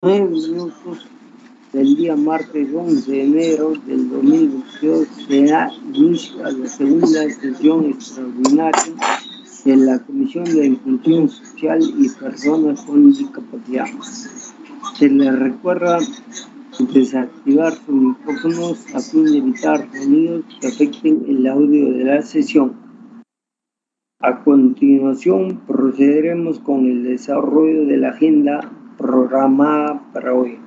9 minutos del día martes 11 de enero del 2022 se da inicio a la segunda sesión extraordinaria de la Comisión de Inclusión Social y Personas con Discapacidad. Se les recuerda desactivar sus micrófonos a fin de evitar sonidos que afecten el audio de la sesión. A continuación procederemos con el desarrollo de la agenda programada para hoy.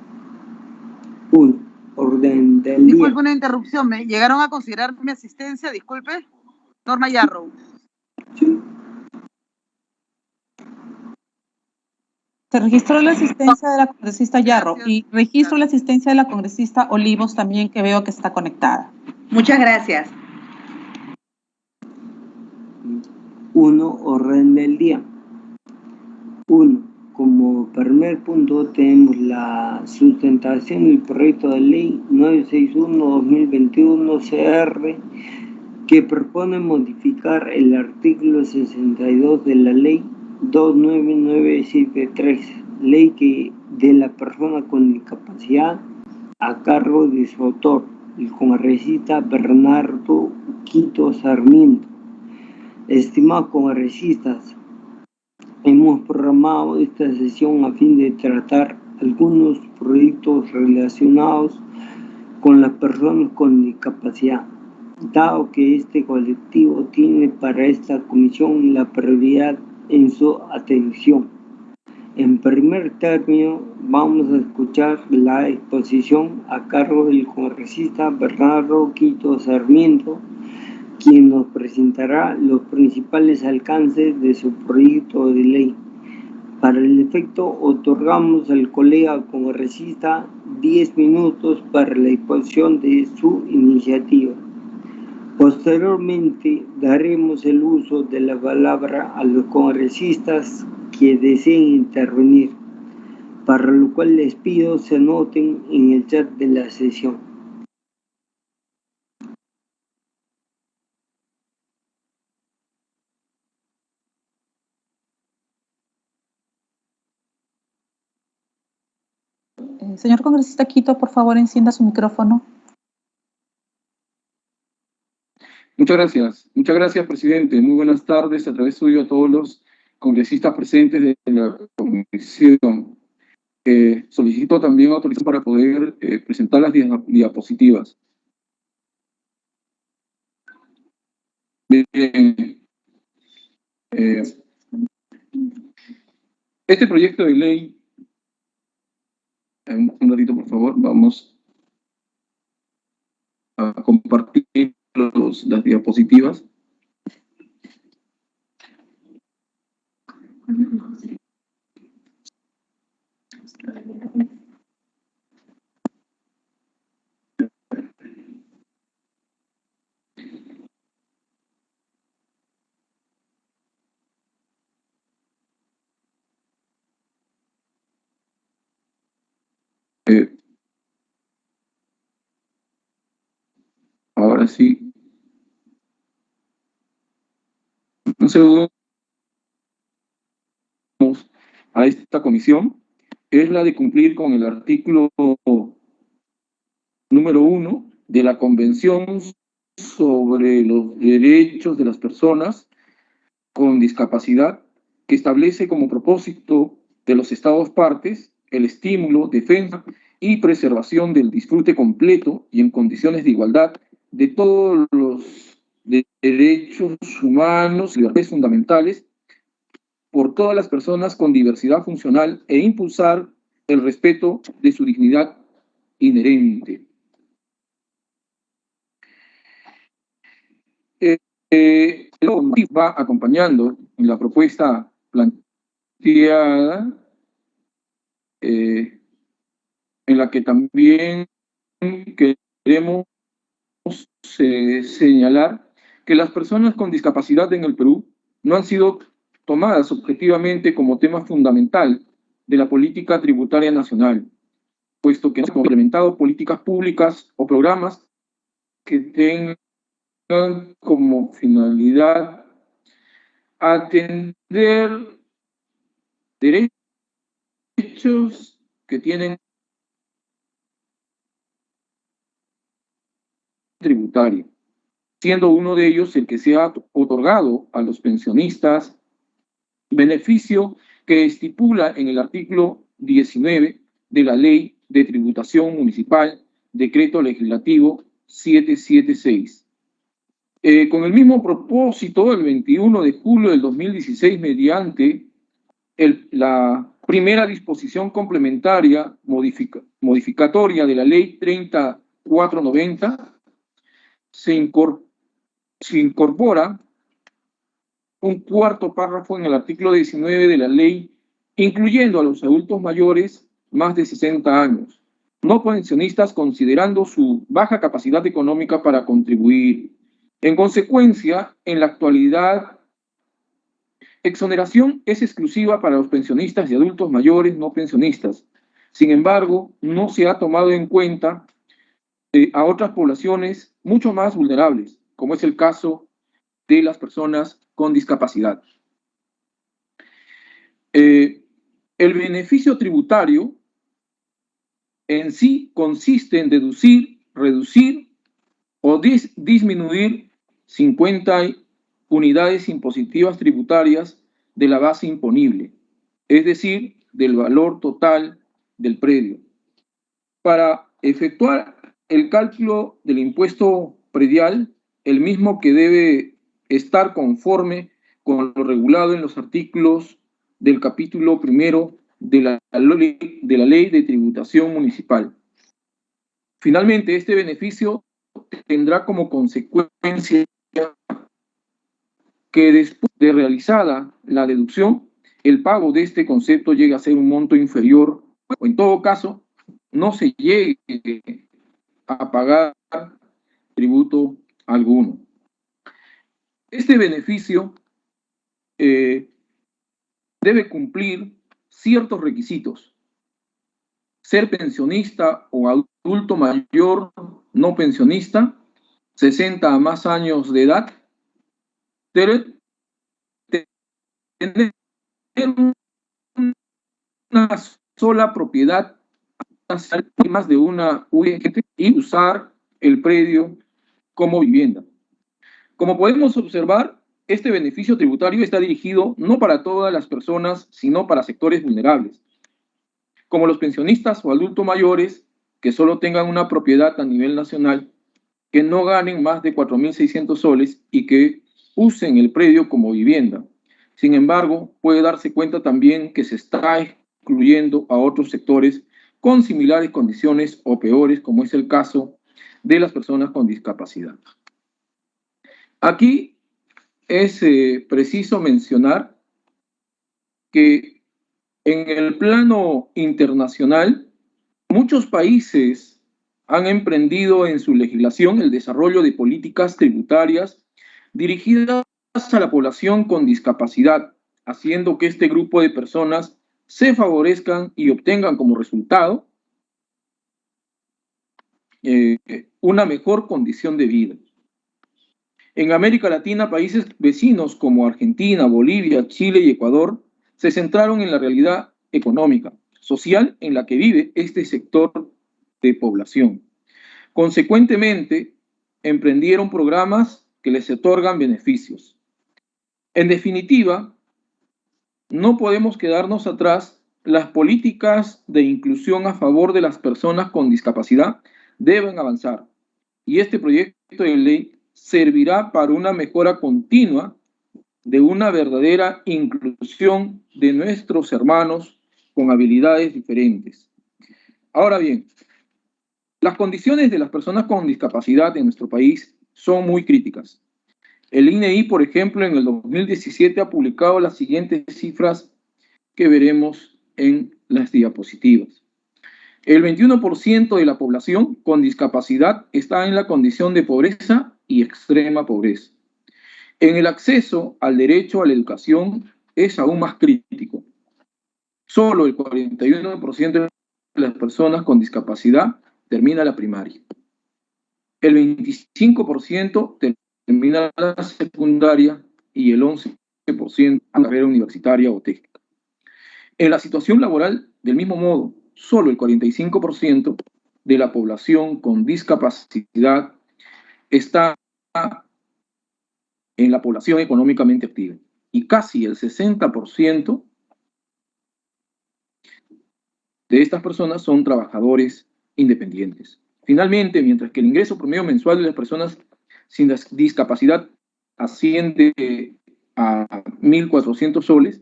1. Orden del día. Disculpe una interrupción, ¿me llegaron a considerar mi asistencia? Disculpe. Norma Yarrow. Sí. Se registró la asistencia de la congresista Yarrow y registro la asistencia de la congresista Olivos también, que veo que está conectada. Muchas gracias. 1. Orden del día. 1. Como primer punto tenemos la sustentación del proyecto de ley 961-2021 CR que propone modificar el artículo 62 de la ley 29973, ley de la persona con discapacidad a cargo de su autor, el congresista Bernardo Quito Sarmiento. Estimados congresistas, hemos programado esta sesión a fin de tratar algunos proyectos relacionados con las personas con discapacidad, dado que este colectivo tiene para esta comisión la prioridad en su atención. En primer término, vamos a escuchar la exposición a cargo del congresista Bernardo Quito Sarmiento, quien nos presentará los principales alcances de su proyecto de ley. Para el efecto, otorgamos al colega congresista 10 minutos para la exposición de su iniciativa. Posteriormente, daremos el uso de la palabra a los congresistas que deseen intervenir, para lo cual les pido se anoten en el chat de la sesión. Señor congresista Quito, por favor, encienda su micrófono. Muchas gracias, presidente. Muy buenas tardes a través suyo a todos los congresistas presentes de la comisión. Solicito también autorización para poder presentar las diapositivas. Bien. Este proyecto de ley, un ratito por favor, vamos a compartir las diapositivas. Ahora sí. Un segundo. A esta comisión es la de cumplir con el artículo número 1 de la Convención sobre los Derechos de las Personas con Discapacidad, que establece como propósito de los Estados partes el estímulo, defensa y preservación del disfrute completo y en condiciones de igualdad de todos los derechos humanos y libertades fundamentales por todas las personas con diversidad funcional e impulsar el respeto de su dignidad inherente. Va acompañando en la propuesta planteada, en la que también queremos señalar que las personas con discapacidad en el Perú no han sido tomadas objetivamente como tema fundamental de la política tributaria nacional, puesto que no se han implementado políticas públicas o programas que tengan como finalidad atender derechos que tienen tributaria, siendo uno de ellos el que se ha otorgado a los pensionistas, beneficio que estipula en el artículo 19 de la Ley de Tributación Municipal, Decreto Legislativo 776. Con el mismo propósito, el 21 de julio del 2016, mediante la primera disposición complementaria modificatoria de la Ley 3490, se incorpora un cuarto párrafo en el artículo 19 de la ley, incluyendo a los adultos mayores más de 60 años, no pensionistas, considerando su baja capacidad económica para contribuir. En consecuencia, en la actualidad, exoneración es exclusiva para los pensionistas y adultos mayores no pensionistas. Sin embargo, no se ha tomado en cuenta a otras poblaciones mucho más vulnerables, como es el caso de las personas con discapacidad. El beneficio tributario en sí consiste en deducir, reducir o disminuir 50 unidades impositivas tributarias de la base imponible, es decir, del valor total del predio. Para efectuar el cálculo del impuesto predial, el mismo que debe estar conforme con lo regulado en los artículos del capítulo primero de la Ley de Tributación Municipal. Finalmente, este beneficio tendrá como consecuencia que después de realizada la deducción, el pago de este concepto llegue a ser un monto inferior, o en todo caso, no se llegue a pagar tributo alguno. Este beneficio debe cumplir ciertos requisitos: ser pensionista o adulto mayor no pensionista, 60 a más años de edad, tener una sola propiedad, más de una UIG, y usar el predio como vivienda. Como podemos observar, este beneficio tributario está dirigido no para todas las personas, sino para sectores vulnerables, como los pensionistas o adultos mayores que solo tengan una propiedad a nivel nacional, que no ganen más de 4.600 soles y que usen el predio como vivienda. Sin embargo, puede darse cuenta también que se está excluyendo a otros sectores con similares condiciones o peores, como es el caso de las personas con discapacidad. Aquí es preciso mencionar que en el plano internacional, muchos países han emprendido en su legislación el desarrollo de políticas tributarias dirigidas a la población con discapacidad, haciendo que este grupo de personas se favorezcan y obtengan como resultado una mejor condición de vida. En América Latina, países vecinos como Argentina, Bolivia, Chile y Ecuador se centraron en la realidad económica, social en la que vive este sector de población. Consecuentemente, emprendieron programas que les otorgan beneficios. En definitiva, no podemos quedarnos atrás. Las políticas de inclusión a favor de las personas con discapacidad deben avanzar, y este proyecto de ley servirá para una mejora continua de una verdadera inclusión de nuestros hermanos con habilidades diferentes. Ahora bien, las condiciones de las personas con discapacidad en nuestro país son muy críticas. El INEI, por ejemplo, en el 2017 ha publicado las siguientes cifras que veremos en las diapositivas. El 21% de la población con discapacidad está en la condición de pobreza y extrema pobreza. En el acceso al derecho a la educación es aún más crítico. Solo el 41% de las personas con discapacidad termina la primaria. El 25% termina la secundaria y el 11% la carrera universitaria o técnica. En la situación laboral, del mismo modo, solo el 45% de la población con discapacidad está en la población económicamente activa y casi el 60% de estas personas son trabajadores independientes. Finalmente, mientras que el ingreso promedio mensual de las personas sin discapacidad asciende a 1.400 soles,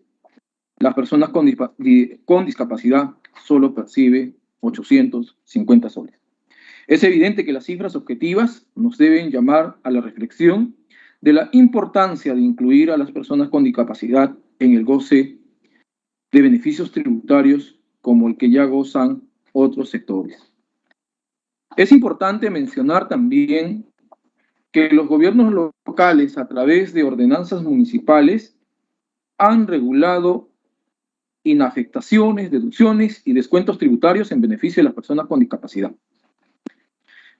las personas con discapacidad solo percibe 850 soles. Es evidente que las cifras objetivas nos deben llamar a la reflexión de la importancia de incluir a las personas con discapacidad en el goce de beneficios tributarios como el que ya gozan otros sectores. Es importante mencionar también que los gobiernos locales, a través de ordenanzas municipales, han regulado inafectaciones, deducciones y descuentos tributarios en beneficio de las personas con discapacidad,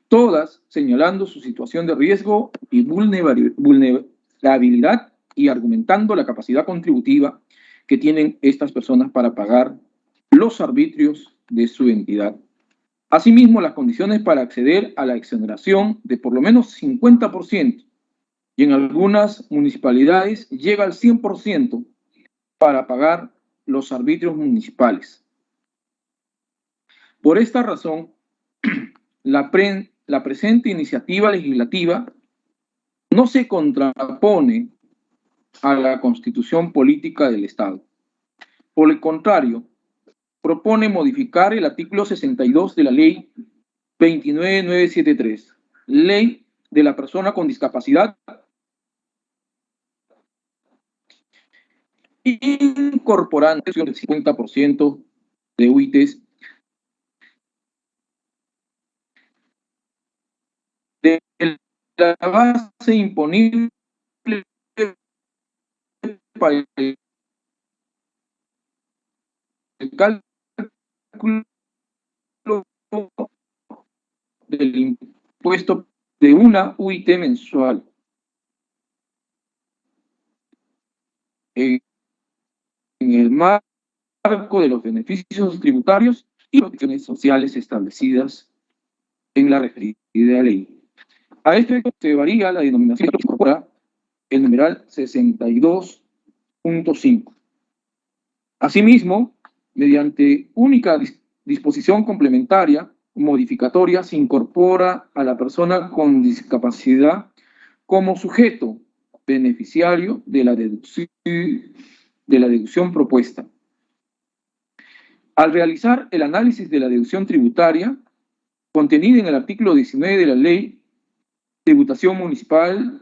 todas señalando su situación de riesgo y vulnerabilidad y argumentando la capacidad contributiva que tienen estas personas para pagar los arbitrios de su entidad. Asimismo, las condiciones para acceder a la exoneración de por lo menos 50% y en algunas municipalidades llega al 100% para pagar los arbitrios municipales. Por esta razón, la presente iniciativa legislativa no se contrapone a la Constitución Política del Estado. Por el contrario, propone modificar el artículo 62 de la Ley 29973, Ley de la Persona con Discapacidad, incorporando el 50% de UITs de la base imponible para el cálculo del impuesto de una UIT mensual. En el marco de los beneficios tributarios y las protecciones sociales establecidas en la referida ley. A este se varía la denominación que incorpora el numeral 62.5. Asimismo, mediante única disposición complementaria modificatoria, se incorpora a la persona con discapacidad como sujeto beneficiario de la deducción propuesta. Al realizar el análisis de la deducción tributaria contenida en el artículo 19 de la Ley de Tributación Municipal,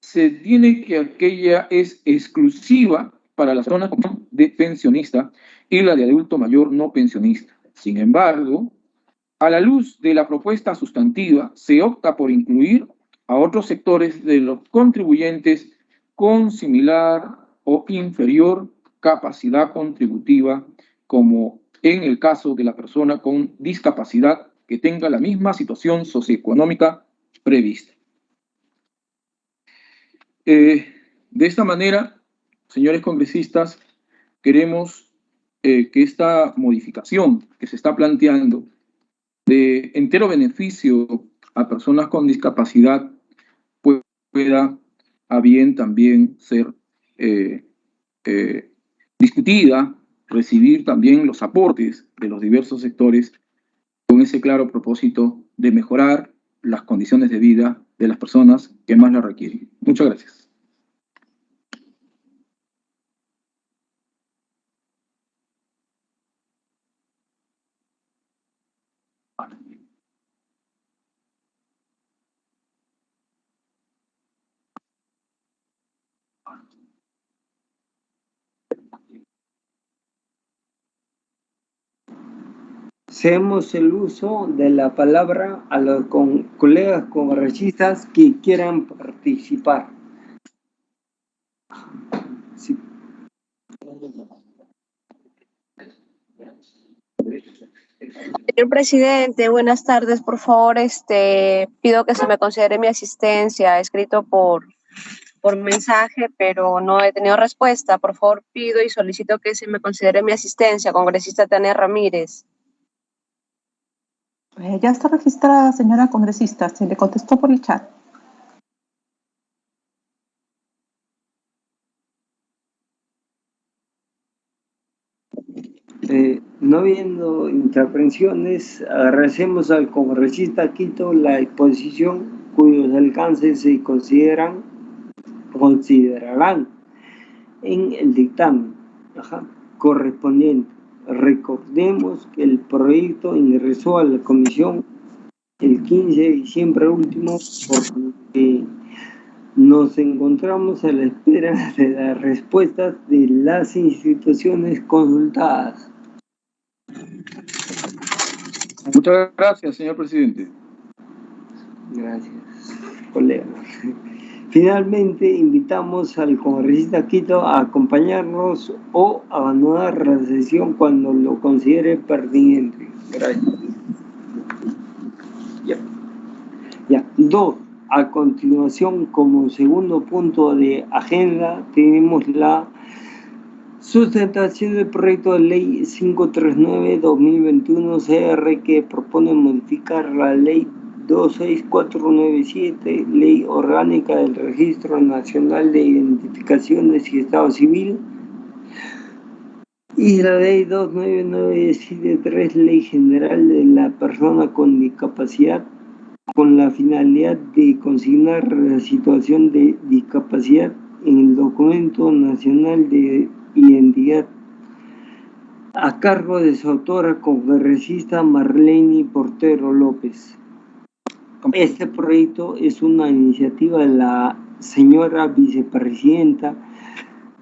se tiene que aquella es exclusiva para las personas de pensionista y la de adulto mayor no pensionista. Sin embargo, a la luz de la propuesta sustantiva, se opta por incluir a otros sectores de los contribuyentes con similar o inferior capacidad contributiva, como en el caso de la persona con discapacidad que tenga la misma situación socioeconómica prevista. De esta manera, señores congresistas, queremos que esta modificación que se está planteando de entero beneficio a personas con discapacidad pueda a bien también ser discutida, recibir también los aportes de los diversos sectores con ese claro propósito de mejorar las condiciones de vida de las personas que más la requieren. Muchas gracias. Hacemos el uso de la palabra a los colegas congresistas que quieran participar. Sí. Señor presidente, buenas tardes. Por favor, pido que se me considere mi asistencia, escrito por por mensaje, pero no he tenido respuesta. Por favor, pido y solicito que se me considere mi asistencia, congresista Tania Ramírez. Ya está registrada, señora congresista. Se le contestó por el chat. No habiendo intervenciones, agradecemos al congresista Quito la exposición cuyos alcances se considerarán en el dictamen correspondiente. Recordemos que el proyecto ingresó a la comisión el 15 de diciembre último, porque nos encontramos a la espera de las respuestas de las instituciones consultadas. Muchas gracias, señor presidente. Gracias, colega. Finalmente, invitamos al congresista Quito a acompañarnos o a abandonar la sesión cuando lo considere pertinente. Gracias. Ya. 2. A continuación, como segundo punto de agenda, tenemos la sustentación del proyecto de ley 539-2021 CR que propone modificar la ley 26497, ley orgánica del Registro Nacional de Identificaciones y Estado Civil, y la ley 29973, ley general de la persona con discapacidad, con la finalidad de consignar la situación de discapacidad en el documento nacional de identidad, a cargo de su autora congresista Marlene Portero López. Este proyecto es una iniciativa de la señora vicepresidenta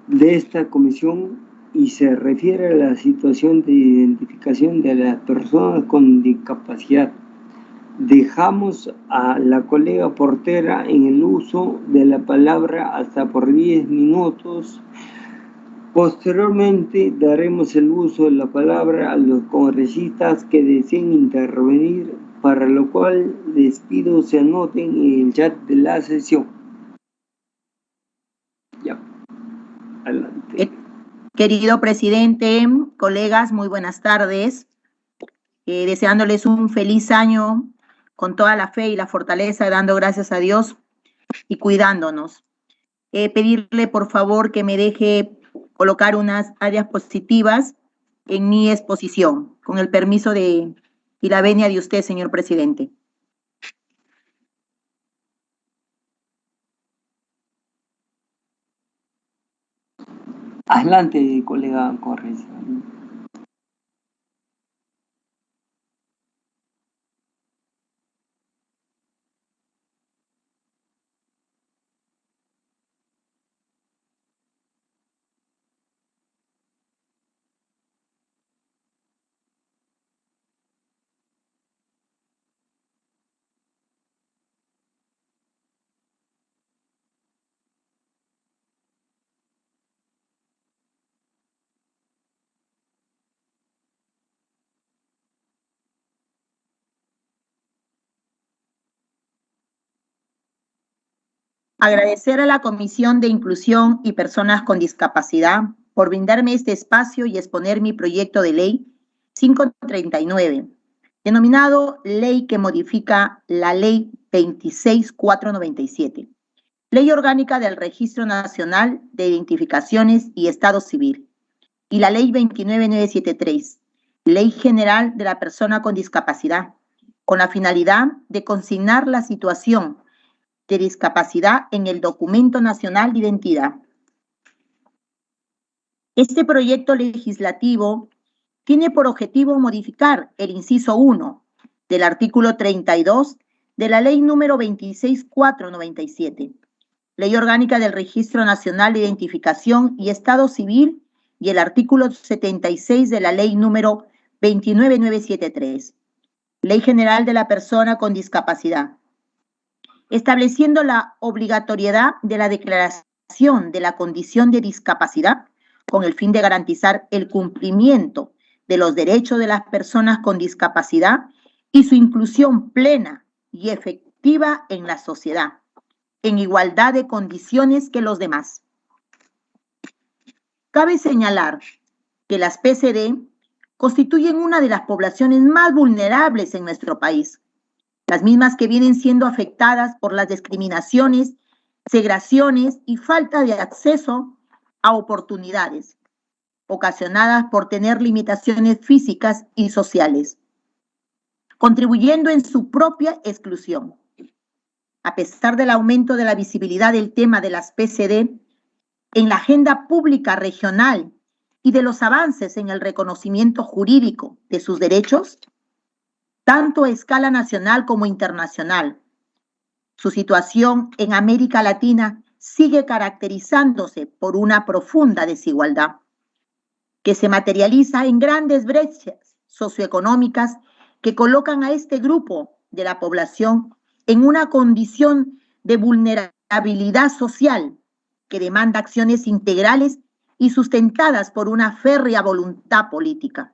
de esta comisión y se refiere a la situación de identificación de las personas con discapacidad. Dejamos a la colega Portera en el uso de la palabra hasta por 10 minutos. Posteriormente daremos el uso de la palabra a los congresistas que deseen intervenir, para lo cual les pido se anoten en el chat de la sesión. Ya, adelante. Querido presidente, colegas, muy buenas tardes. Deseándoles un feliz año con toda la fe y la fortaleza, dando gracias a Dios y cuidándonos. Pedirle por favor que me deje colocar unas diapositivas en mi exposición, con el permiso y la venia de usted, señor presidente. Adelante, colega Correa. Agradecer a la Comisión de Inclusión y Personas con Discapacidad por brindarme este espacio y exponer mi proyecto de ley 539, denominado Ley que modifica la Ley 26497, Ley Orgánica del Registro Nacional de Identificaciones y Estado Civil, y la Ley 29973, Ley General de la Persona con Discapacidad, con la finalidad de consignar la situación de discapacidad en el Documento Nacional de Identidad. Este proyecto legislativo tiene por objetivo modificar el inciso 1 del artículo 32 de la Ley número 26497, Ley Orgánica del Registro Nacional de Identificación y Estado Civil, y el artículo 76 de la Ley número 29973, Ley General de la Persona con Discapacidad, estableciendo la obligatoriedad de la declaración de la condición de discapacidad con el fin de garantizar el cumplimiento de los derechos de las personas con discapacidad y su inclusión plena y efectiva en la sociedad, en igualdad de condiciones que los demás. Cabe señalar que las PCD constituyen una de las poblaciones más vulnerables en nuestro país, las mismas que vienen siendo afectadas por las discriminaciones, segregaciones y falta de acceso a oportunidades, ocasionadas por tener limitaciones físicas y sociales, contribuyendo en su propia exclusión. A pesar del aumento de la visibilidad del tema de las PCD en la agenda pública regional y de los avances en el reconocimiento jurídico de sus derechos, tanto a escala nacional como internacional, su situación en América Latina sigue caracterizándose por una profunda desigualdad, que se materializa en grandes brechas socioeconómicas que colocan a este grupo de la población en una condición de vulnerabilidad social que demanda acciones integrales y sustentadas por una férrea voluntad política.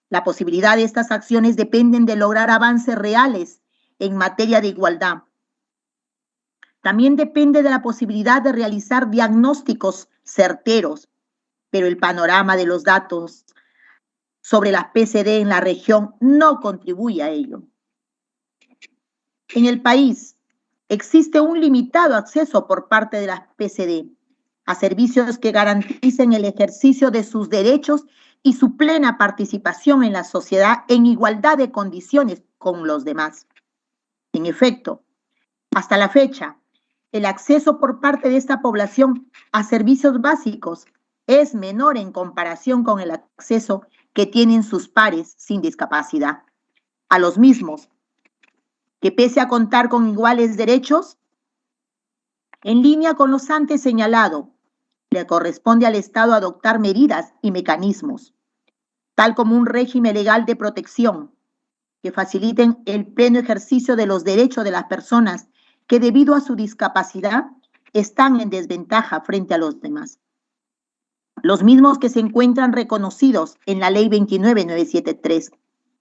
La posibilidad de estas acciones dependen de lograr avances reales en materia de igualdad. También depende de la posibilidad de realizar diagnósticos certeros, pero el panorama de los datos sobre las PCD en la región no contribuye a ello. En el país existe un limitado acceso por parte de las PCD a servicios que garanticen el ejercicio de sus derechos y su plena participación en la sociedad en igualdad de condiciones con los demás. En efecto, hasta la fecha, el acceso por parte de esta población a servicios básicos es menor en comparación con el acceso que tienen sus pares sin discapacidad a los mismos, que pese a contar con iguales derechos, en línea con los antes señalado, le corresponde al Estado adoptar medidas y mecanismos, tal como un régimen legal de protección, que faciliten el pleno ejercicio de los derechos de las personas que debido a su discapacidad están en desventaja frente a los demás. Los mismos que se encuentran reconocidos en la Ley 29973,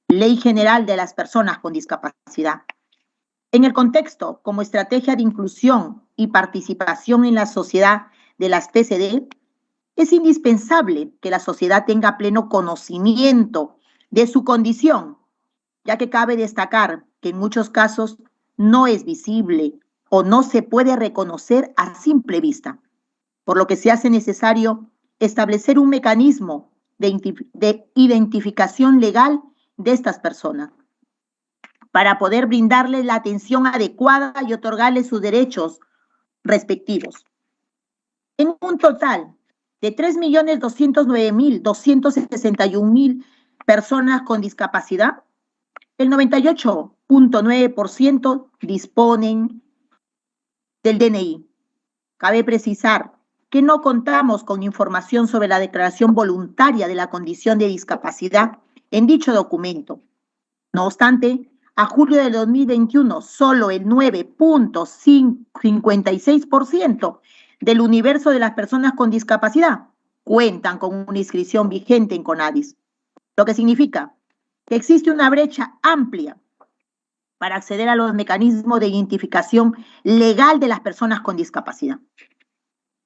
Ley General de las Personas con Discapacidad. En el contexto, como estrategia de inclusión y participación en la sociedad de las PCD, es indispensable que la sociedad tenga pleno conocimiento de su condición, ya que cabe destacar que en muchos casos no es visible o no se puede reconocer a simple vista, por lo que se hace necesario establecer un mecanismo de identificación legal de estas personas, para poder brindarles la atención adecuada y otorgarles sus derechos respectivos. En un total de 3.209.261.000 personas con discapacidad, el 98.9% disponen del DNI. Cabe precisar que no contamos con información sobre la declaración voluntaria de la condición de discapacidad en dicho documento. No obstante, a julio de 2021, solo el 9.56% del universo de las personas con discapacidad cuentan con una inscripción vigente en CONADIS, lo que significa que existe una brecha amplia para acceder a los mecanismos de identificación legal de las personas con discapacidad.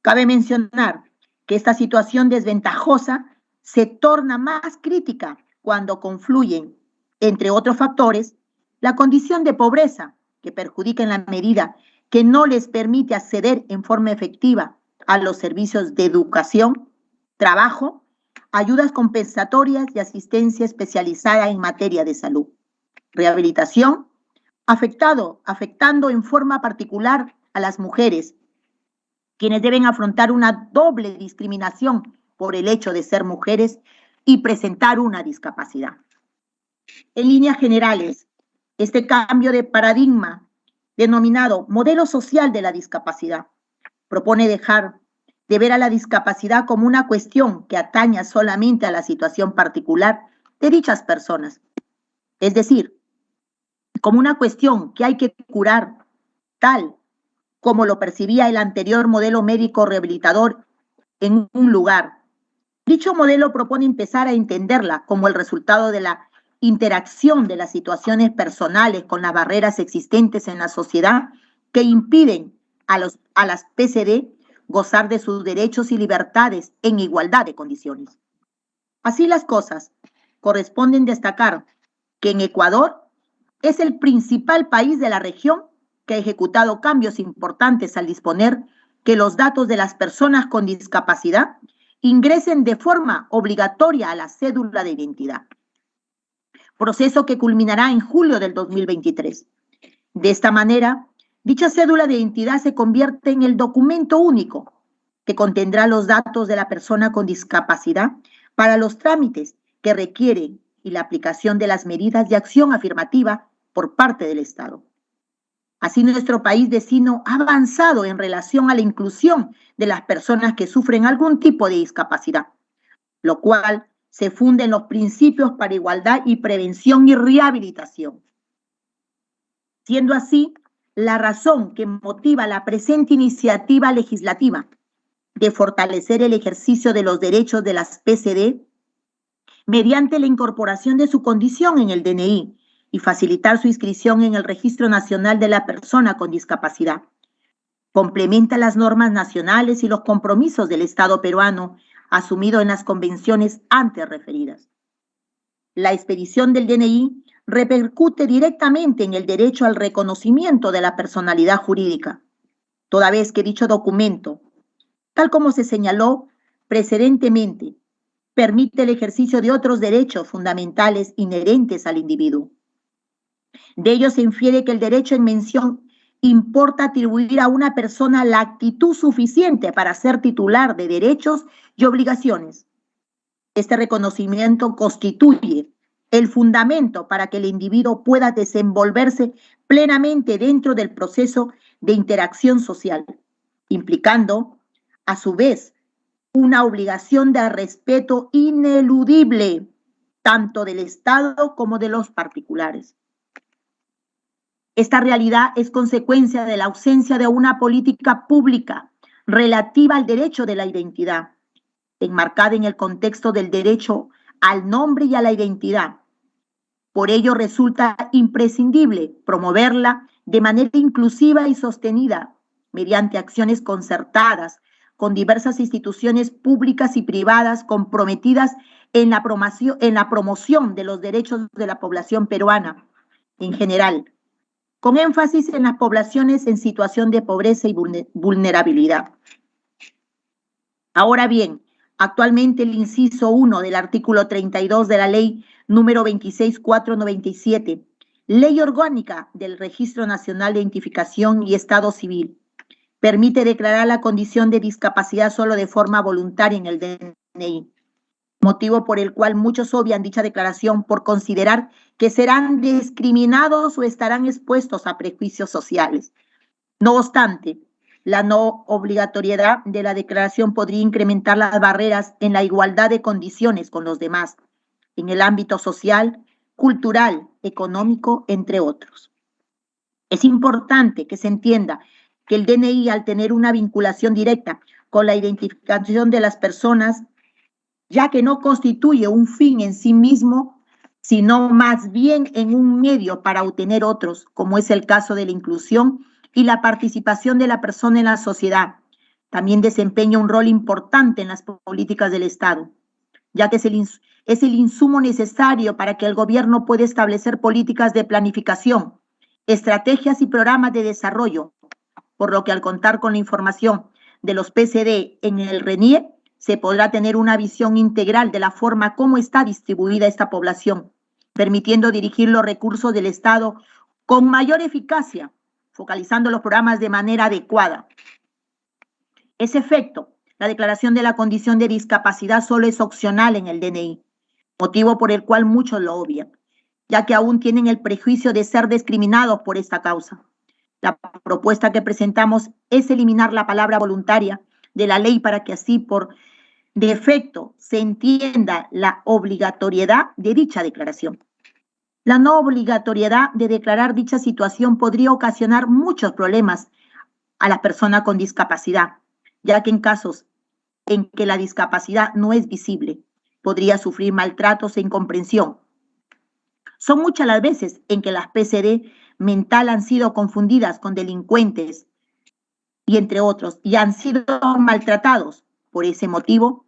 Cabe mencionar que esta situación desventajosa se torna más crítica cuando confluyen, entre otros factores, la condición de pobreza, que perjudica en la medida que no les permite acceder en forma efectiva a los servicios de educación, trabajo, ayudas compensatorias y asistencia especializada en materia de salud, rehabilitación, afectando en forma particular a las mujeres, quienes deben afrontar una doble discriminación por el hecho de ser mujeres y presentar una discapacidad. En líneas generales, este cambio de paradigma, denominado modelo social de la discapacidad, propone dejar de ver a la discapacidad como una cuestión que ataña solamente a la situación particular de dichas personas. Es decir, como una cuestión que hay que curar, tal como lo percibía el anterior modelo médico rehabilitador en un lugar. Dicho modelo propone empezar a entenderla como el resultado de la interacción de las situaciones personales con las barreras existentes en la sociedad que impiden a las PCD gozar de sus derechos y libertades en igualdad de condiciones. Así las cosas, corresponden destacar que en Ecuador es el principal país de la región que ha ejecutado cambios importantes al disponer que los datos de las personas con discapacidad ingresen de forma obligatoria a la cédula de identidad, proceso que culminará en julio del 2023. De esta manera, dicha cédula de identidad se convierte en el documento único que contendrá los datos de la persona con discapacidad para los trámites que requieren y la aplicación de las medidas de acción afirmativa por parte del Estado. Así, nuestro país vecino ha avanzado en relación a la inclusión de las personas que sufren algún tipo de discapacidad, lo cual se funde en los principios para igualdad y prevención y rehabilitación. Siendo así, la razón que motiva la presente iniciativa legislativa de fortalecer el ejercicio de los derechos de las PCD mediante la incorporación de su condición en el DNI y facilitar su inscripción en el Registro Nacional de la Persona con Discapacidad. Complementa las normas nacionales y los compromisos del Estado peruano asumidos en las convenciones antes referidas. La expedición del DNI repercute directamente en el derecho al reconocimiento de la personalidad jurídica, toda vez que dicho documento, tal como se señaló precedentemente, permite el ejercicio de otros derechos fundamentales inherentes al individuo. De ello se infiere que el derecho en mención importa atribuir a una persona la actitud suficiente para ser titular de derechos y obligaciones. Este reconocimiento constituye el fundamento para que el individuo pueda desenvolverse plenamente dentro del proceso de interacción social, implicando, a su vez, una obligación de respeto ineludible, tanto del Estado como de los particulares. Esta realidad es consecuencia de la ausencia de una política pública relativa al derecho de la identidad, enmarcada en el contexto del derecho al nombre y a la identidad. Por ello resulta imprescindible promoverla de manera inclusiva y sostenida mediante acciones concertadas con diversas instituciones públicas y privadas comprometidas en la promoción de los derechos de la población peruana en general, con énfasis en las poblaciones en situación de pobreza y vulnerabilidad. Ahora bien, actualmente el inciso 1 del artículo 32 de la ley número 26497, Ley Orgánica del Registro Nacional de Identificación y Estado Civil, permite declarar la condición de discapacidad solo de forma voluntaria en el DNI, motivo por el cual muchos obvian dicha declaración por considerar que serán discriminados o estarán expuestos a prejuicios sociales. No obstante, la no obligatoriedad de la declaración podría incrementar las barreras en la igualdad de condiciones con los demás, en el ámbito social, cultural, económico, entre otros. Es importante que se entienda que el DNI, al tener una vinculación directa con la identificación de las personas, ya que no constituye un fin en sí mismo, sino más bien en un medio para obtener otros, como es el caso de la inclusión y la participación de la persona en la sociedad. También desempeña un rol importante en las políticas del Estado, ya que es el insumo necesario para que el gobierno pueda establecer políticas de planificación, estrategias y programas de desarrollo, por lo que al contar con la información de los PCD en el RENIE, se podrá tener una visión integral de la forma como está distribuida esta población, permitiendo dirigir los recursos del Estado con mayor eficacia, focalizando los programas de manera adecuada. Ese efecto, la declaración de la condición de discapacidad solo es opcional en el DNI, motivo por el cual muchos lo obvian, ya que aún tienen el prejuicio de ser discriminados por esta causa. La propuesta que presentamos es eliminar la palabra voluntaria de la ley para que así por defecto se entienda la obligatoriedad de dicha declaración. La no obligatoriedad de declarar dicha situación podría ocasionar muchos problemas a la persona con discapacidad, ya que en casos en que la discapacidad no es visible, podría sufrir maltratos e incomprensión. Son muchas las veces en que las PCD mental han sido confundidas con delincuentes y entre otros, y han sido maltratados. Por ese motivo,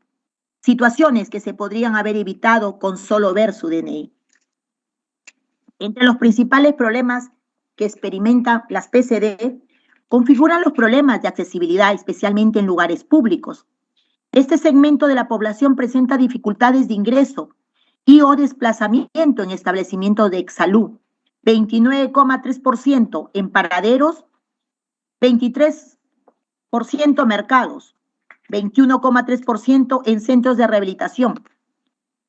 situaciones que se podrían haber evitado con solo ver su DNI. Entre los principales problemas que experimentan las PCD configuran los problemas de accesibilidad, especialmente en lugares públicos. Este segmento de la población presenta dificultades de ingreso y o desplazamiento en establecimientos de salud, 29,3% en paraderos, 23% mercados, 21,3% en centros de rehabilitación,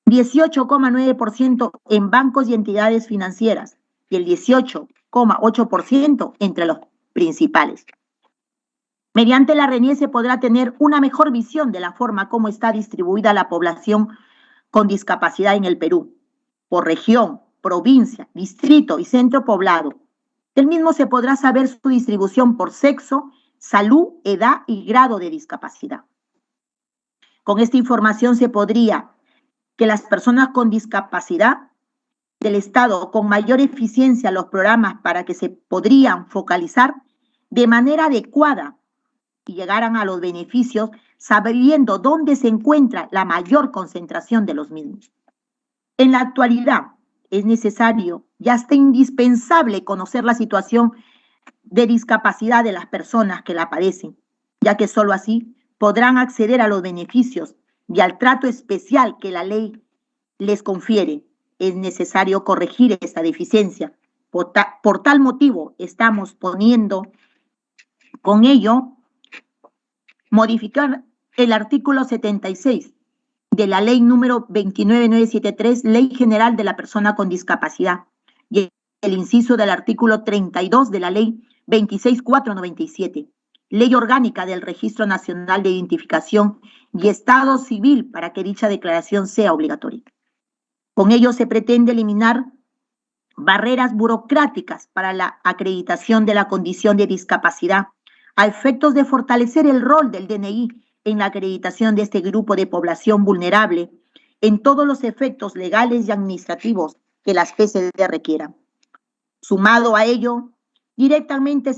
18,9% en bancos y entidades financieras y el 18,8% entre los principales. Mediante la RENIE se podrá tener una mejor visión de la forma como está distribuida la población con discapacidad en el Perú, por región, provincia, distrito y centro poblado. Del mismo se podrá saber su distribución por sexo, salud, edad y grado de discapacidad. Con esta información se podría que las personas con discapacidad del Estado con mayor eficiencia los programas para que se podrían focalizar de manera adecuada y llegaran a los beneficios sabiendo dónde se encuentra la mayor concentración de los mismos. En la actualidad es necesario y hasta indispensable conocer la situación de discapacidad de las personas que la padecen, ya que solo así podrán acceder a los beneficios y al trato especial que la ley les confiere. Es necesario corregir esta deficiencia. Por tal motivo, estamos poniendo con ello modificar el artículo 76 de la ley número 29973, Ley General de la Persona con Discapacidad, y el inciso del artículo 32 de la ley 26497, Ley Orgánica del Registro Nacional de Identificación y Estado Civil, para que dicha declaración sea obligatoria. Con ello se pretende eliminar barreras burocráticas para la acreditación de la condición de discapacidad, a efectos de fortalecer el rol del DNI en la acreditación de este grupo de población vulnerable en todos los efectos legales y administrativos que las PCD requieran. Sumado a ello, directamente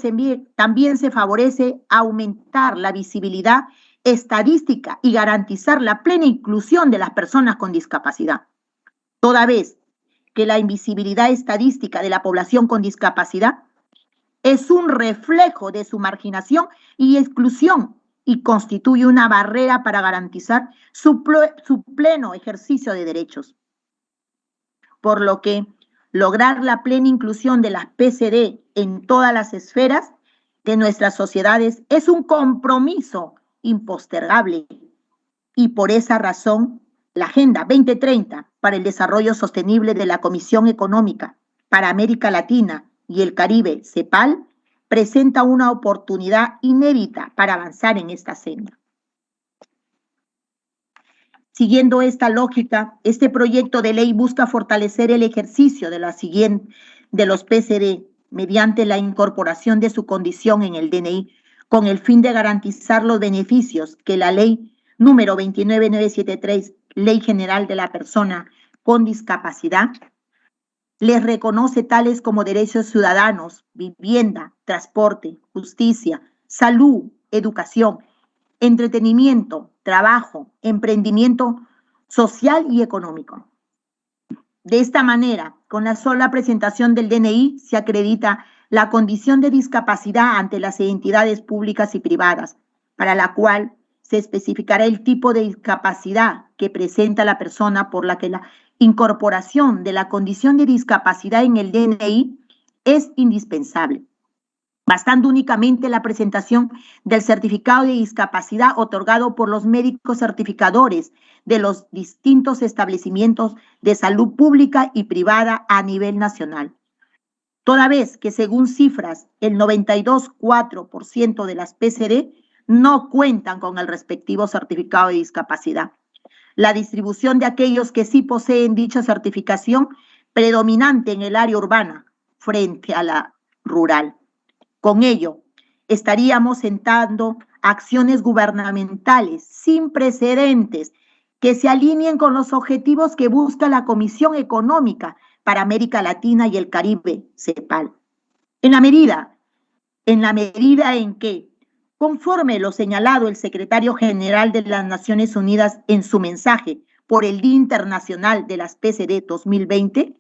también se favorece aumentar la visibilidad estadística y garantizar la plena inclusión de las personas con discapacidad, toda vez que la invisibilidad estadística de la población con discapacidad es un reflejo de su marginación y exclusión y constituye una barrera para garantizar su pleno ejercicio de derechos. Por lo que lograr la plena inclusión de las PCD en todas las esferas de nuestras sociedades es un compromiso impostergable y por esa razón la Agenda 2030 para el Desarrollo Sostenible de la Comisión Económica para América Latina y el Caribe, CEPAL, presenta una oportunidad inédita para avanzar en esta senda. Siguiendo esta lógica, este proyecto de ley busca fortalecer el ejercicio de los PCD mediante la incorporación de su condición en el DNI, con el fin de garantizar los beneficios que la ley número 29973, Ley General de la Persona con Discapacidad, les reconoce, tales como derechos ciudadanos, vivienda, transporte, justicia, salud, educación, entretenimiento, trabajo, emprendimiento social y económico. De esta manera, con la sola presentación del DNI se acredita la condición de discapacidad ante las entidades públicas y privadas, para la cual se especificará el tipo de discapacidad que presenta la persona, por la que la incorporación de la condición de discapacidad en el DNI es indispensable, bastando únicamente la presentación del certificado de discapacidad otorgado por los médicos certificadores de los distintos establecimientos de salud pública y privada a nivel nacional. Toda vez que, según cifras, el 92,4% de las PCD no cuentan con el respectivo certificado de discapacidad. La distribución de aquellos que sí poseen dicha certificación predominante en el área urbana frente a la rural. Con ello, estaríamos sentando acciones gubernamentales sin precedentes que se alineen con los objetivos que busca la Comisión Económica para América Latina y el Caribe, CEPAL. En la medida en que Conforme lo señalado el secretario general de las Naciones Unidas en su mensaje por el Día Internacional de las PCD 2020,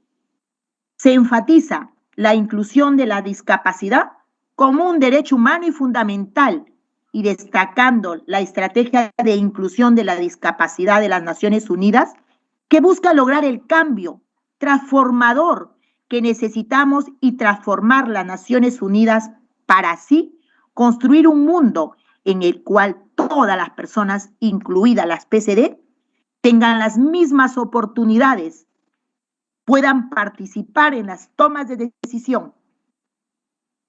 se enfatiza la inclusión de la discapacidad como un derecho humano y fundamental, y destacando la estrategia de inclusión de la discapacidad de las Naciones Unidas, que busca lograr el cambio transformador que necesitamos y transformar las Naciones Unidas para así construir un mundo en el cual todas las personas, incluidas las PCD, tengan las mismas oportunidades, puedan participar en las tomas de decisión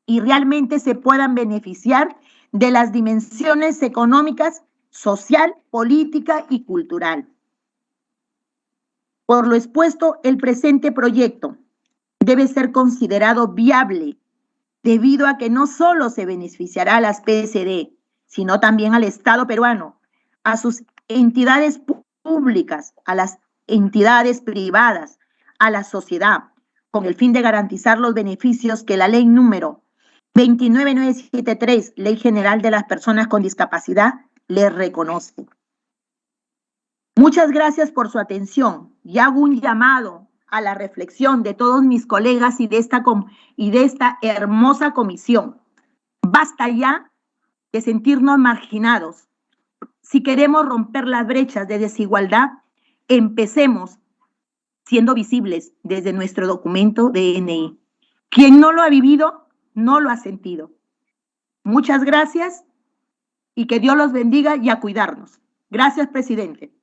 y realmente se puedan beneficiar de las dimensiones económicas, social, política y cultural. Por lo expuesto, el presente proyecto debe ser considerado viable debido a que no solo se beneficiará a las PCD, sino también al Estado peruano, a sus entidades públicas, a las entidades privadas, a la sociedad, con el fin de garantizar los beneficios que la ley número 29973, Ley General de las Personas con Discapacidad, les reconoce. Muchas gracias por su atención y hago un llamado a la reflexión de todos mis colegas y de esta hermosa comisión. Basta ya de sentirnos marginados. Si queremos romper las brechas de desigualdad, empecemos siendo visibles desde nuestro documento DNI. Quien no lo ha vivido, no lo ha sentido. Muchas gracias y que Dios los bendiga y a cuidarnos. Gracias, presidente.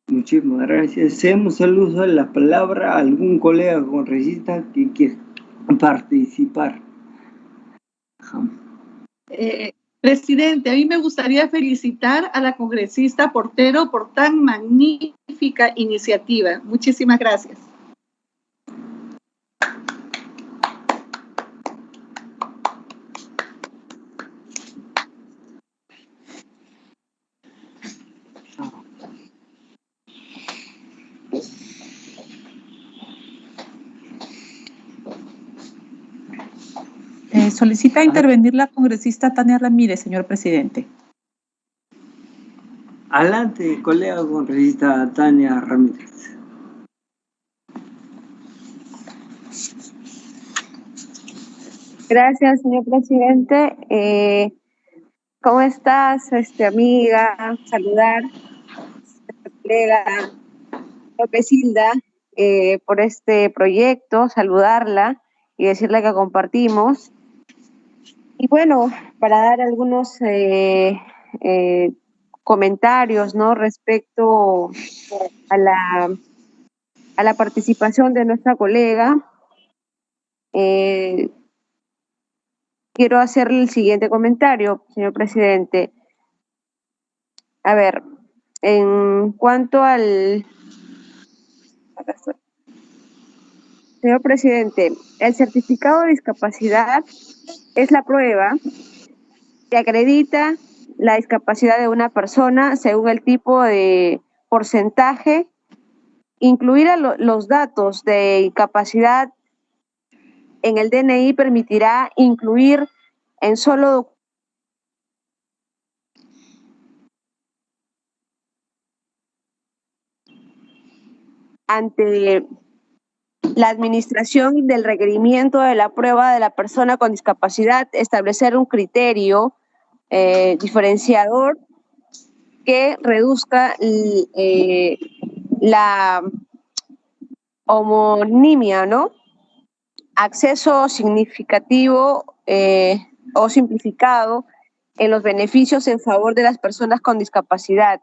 Muchísimas gracias. Hacemos el uso de la palabra a algún colega congresista que quiera participar. Presidente, a mí me gustaría felicitar a la congresista Portero por tan magnífica iniciativa. Muchísimas gracias. Solicita intervenir la congresista Tania Ramírez, señor presidente. Adelante, colega congresista Tania Ramírez. Gracias, señor presidente. ¿Cómo estás, amiga? Saludar a la colega López Hilda por este proyecto, saludarla y decirle que compartimos. Y bueno, para dar algunos comentarios, ¿no?, respecto a la participación de nuestra colega, quiero hacerle el siguiente comentario, señor presidente. A ver, en cuanto al... Señor presidente, el certificado de discapacidad es la prueba que acredita la discapacidad de una persona según el tipo de porcentaje. Incluir los datos de incapacidad en el DNI permitirá incluir en solo ante la administración del requerimiento de la prueba de la persona con discapacidad, establecer un criterio diferenciador que reduzca la homonimia, ¿no? Acceso significativo o simplificado en los beneficios en favor de las personas con discapacidad,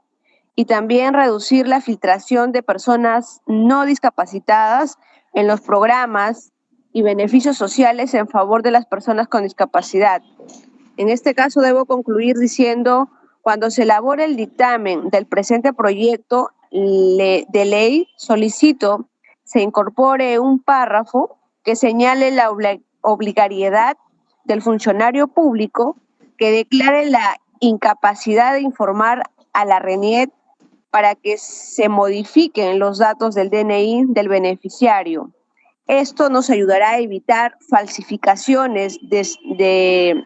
y también reducir la filtración de personas no discapacitadas en los programas y beneficios sociales en favor de las personas con discapacidad. En este caso debo concluir diciendo, cuando se elabore el dictamen del presente proyecto de ley, solicito se incorpore un párrafo que señale la obligatoriedad del funcionario público que declare la incapacidad de informar a la RENIEC para que se modifiquen los datos del DNI del beneficiario. Esto nos ayudará a evitar falsificaciones de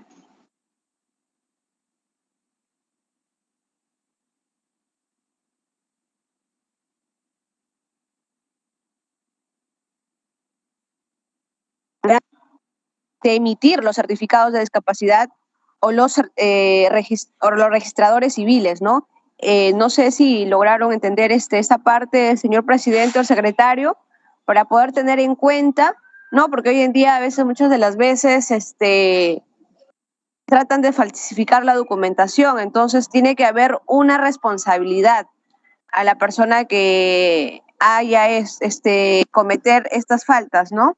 emitir los certificados de discapacidad o los registradores civiles, ¿no? No sé si lograron entender esta parte, señor presidente o secretario, para poder tener en cuenta, ¿no? Porque hoy en día, a veces, muchas de las veces, tratan de falsificar la documentación, entonces tiene que haber una responsabilidad a la persona que haya cometer estas faltas, ¿no?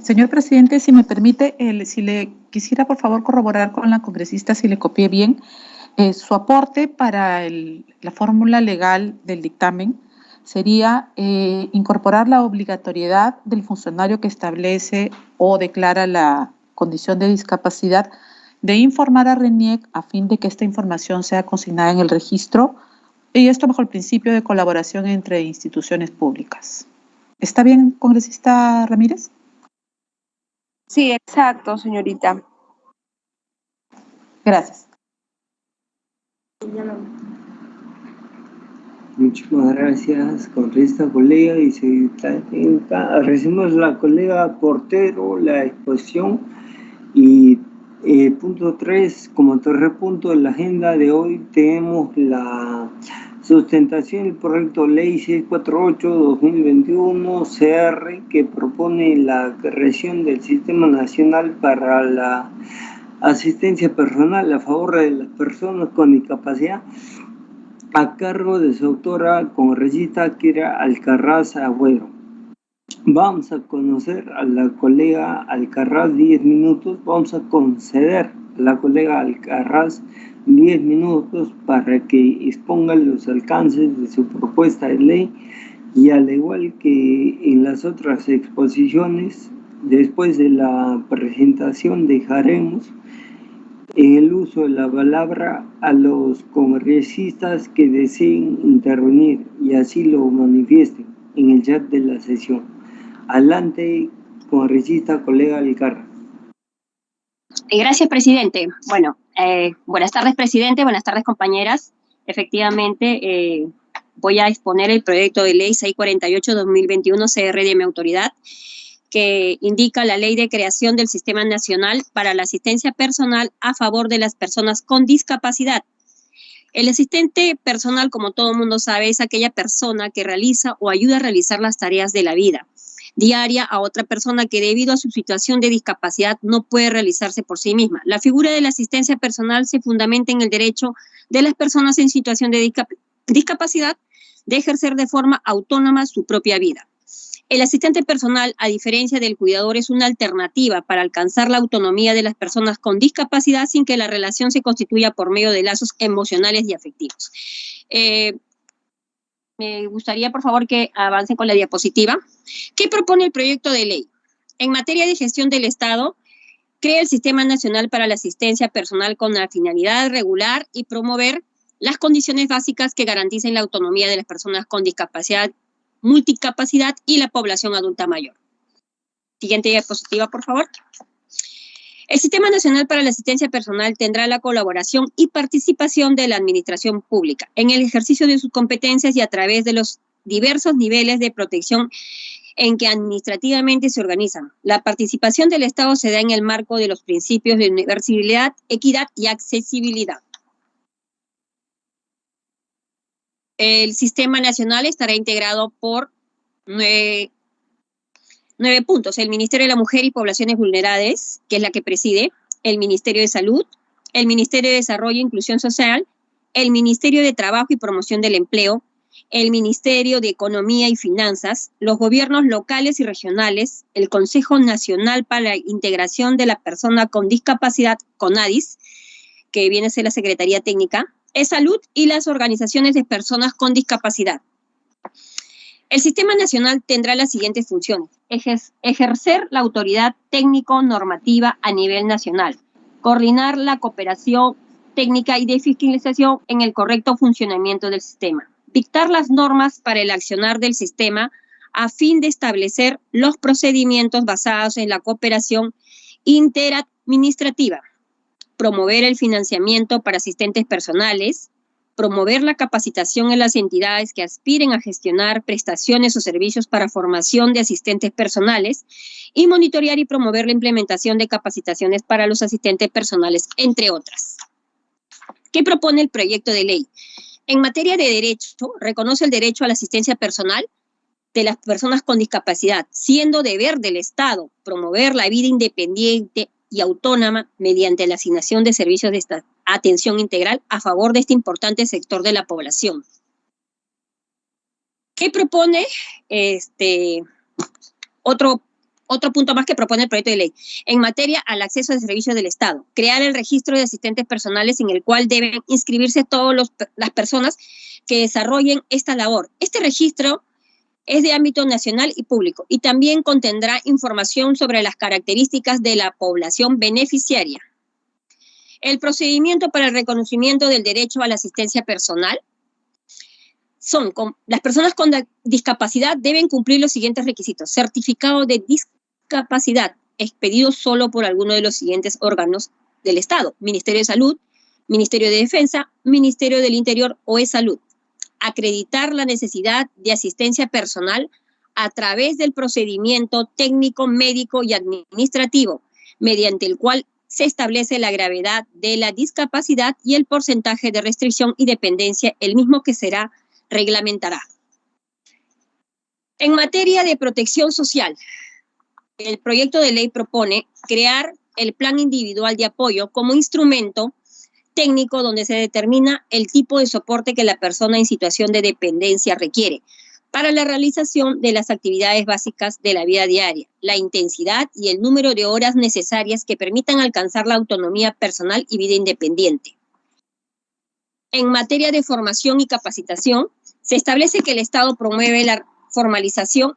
Señor presidente, si me permite, si le quisiera por favor corroborar con la congresista si le copié bien su aporte para la fórmula legal del dictamen sería incorporar la obligatoriedad del funcionario que establece o declara la condición de discapacidad de informar a RENIEC a fin de que esta información sea consignada en el registro, y esto bajo el principio de colaboración entre instituciones públicas. ¿Está bien, congresista Ramírez? Sí, exacto, señorita. Gracias. Muchísimas gracias, congresista, colega y secretaria. Recibimos la colega Portero la exposición y punto 3, como tercer punto de la agenda de hoy, tenemos la sustentación del proyecto de ley 648-2021 CR que propone la creación del Sistema Nacional para la Asistencia Personal a favor de las personas con discapacidad, a cargo de su autora congresista Kira Alcaraz Agüero. Vamos a conocer a la colega Alcaraz 10 minutos, vamos a conceder a la colega Alcaraz 10 minutos para que exponga los alcances de su propuesta de ley y al igual que en las otras exposiciones, después de la presentación dejaremos el uso de la palabra a los congresistas que deseen intervenir y así lo manifiesten en el chat de la sesión. Adelante, congresista colega Alcaraz. Gracias, presidente. Bueno, buenas tardes, presidente. Buenas tardes, compañeras. Efectivamente, voy a exponer el proyecto de ley 648-2021 CR de mi autoridad, que indica la ley de creación del Sistema Nacional para la Asistencia Personal a favor de las personas con discapacidad. El asistente personal, como todo el mundo sabe, es aquella persona que realiza o ayuda a realizar las tareas de la vida diaria a otra persona que debido a su situación de discapacidad no puede realizarse por sí misma. La figura de la asistencia personal se fundamenta en el derecho de las personas en situación de discapacidad de ejercer de forma autónoma su propia vida. El asistente personal, a diferencia del cuidador, es una alternativa para alcanzar la autonomía de las personas con discapacidad sin que la relación se constituya por medio de lazos emocionales y afectivos. Me gustaría, por favor, que avancen con la diapositiva. ¿Qué propone el proyecto de ley? En materia de gestión del Estado, crea el Sistema Nacional para la Asistencia Personal con la finalidad de regular y promover las condiciones básicas que garanticen la autonomía de las personas con discapacidad, multicapacidad y la población adulta mayor. Siguiente diapositiva, por favor. El Sistema Nacional para la Asistencia Personal tendrá la colaboración y participación de la administración pública en el ejercicio de sus competencias y a través de los diversos niveles de protección en que administrativamente se organizan. La participación del Estado se da en el marco de los principios de universalidad, equidad y accesibilidad. El Sistema Nacional estará integrado por 9 puntos. El Ministerio de la Mujer y Poblaciones Vulnerables, que es la que preside, el Ministerio de Salud, el Ministerio de Desarrollo e Inclusión Social, el Ministerio de Trabajo y Promoción del Empleo, el Ministerio de Economía y Finanzas, los gobiernos locales y regionales, el Consejo Nacional para la Integración de la Persona con Discapacidad, CONADIS, que viene a ser la Secretaría Técnica, Salud y las organizaciones de personas con discapacidad. El Sistema Nacional tendrá las siguientes funciones: ejercer la autoridad técnico-normativa a nivel nacional, coordinar la cooperación técnica y de fiscalización en el correcto funcionamiento del sistema, dictar las normas para el accionar del sistema a fin de establecer los procedimientos basados en la cooperación interadministrativa, promover el financiamiento para asistentes personales, promover la capacitación en las entidades que aspiren a gestionar prestaciones o servicios para formación de asistentes personales y monitorear y promover la implementación de capacitaciones para los asistentes personales, entre otras. ¿Qué propone el proyecto de ley? En materia de derecho, reconoce el derecho a la asistencia personal de las personas con discapacidad, siendo deber del Estado promover la vida independiente y autónoma mediante la asignación de servicios de esta atención integral a favor de este importante sector de la población. ¿Qué propone? Otro punto más que propone el proyecto de ley. En materia al acceso a servicios del Estado, crear el registro de asistentes personales en el cual deben inscribirse todas las personas que desarrollen esta labor. Este registro es de ámbito nacional y público y también contendrá información sobre las características de la población beneficiaria. El procedimiento para el reconocimiento del derecho a la asistencia personal las personas con discapacidad deben cumplir los siguientes requisitos: certificado de discapacidad expedido solo por alguno de los siguientes órganos del Estado: Ministerio de Salud, Ministerio de Defensa, Ministerio del Interior o E-Salud. Acreditar la necesidad de asistencia personal a través del procedimiento técnico, médico y administrativo, mediante el cual se establece la gravedad de la discapacidad y el porcentaje de restricción y dependencia, el mismo que será reglamentará. En materia de protección social, el proyecto de ley propone crear el plan individual de apoyo como instrumento técnico donde se determina el tipo de soporte que la persona en situación de dependencia requiere para la realización de las actividades básicas de la vida diaria, la intensidad y el número de horas necesarias que permitan alcanzar la autonomía personal y vida independiente. En materia de formación y capacitación, se establece que el Estado promueve la formalización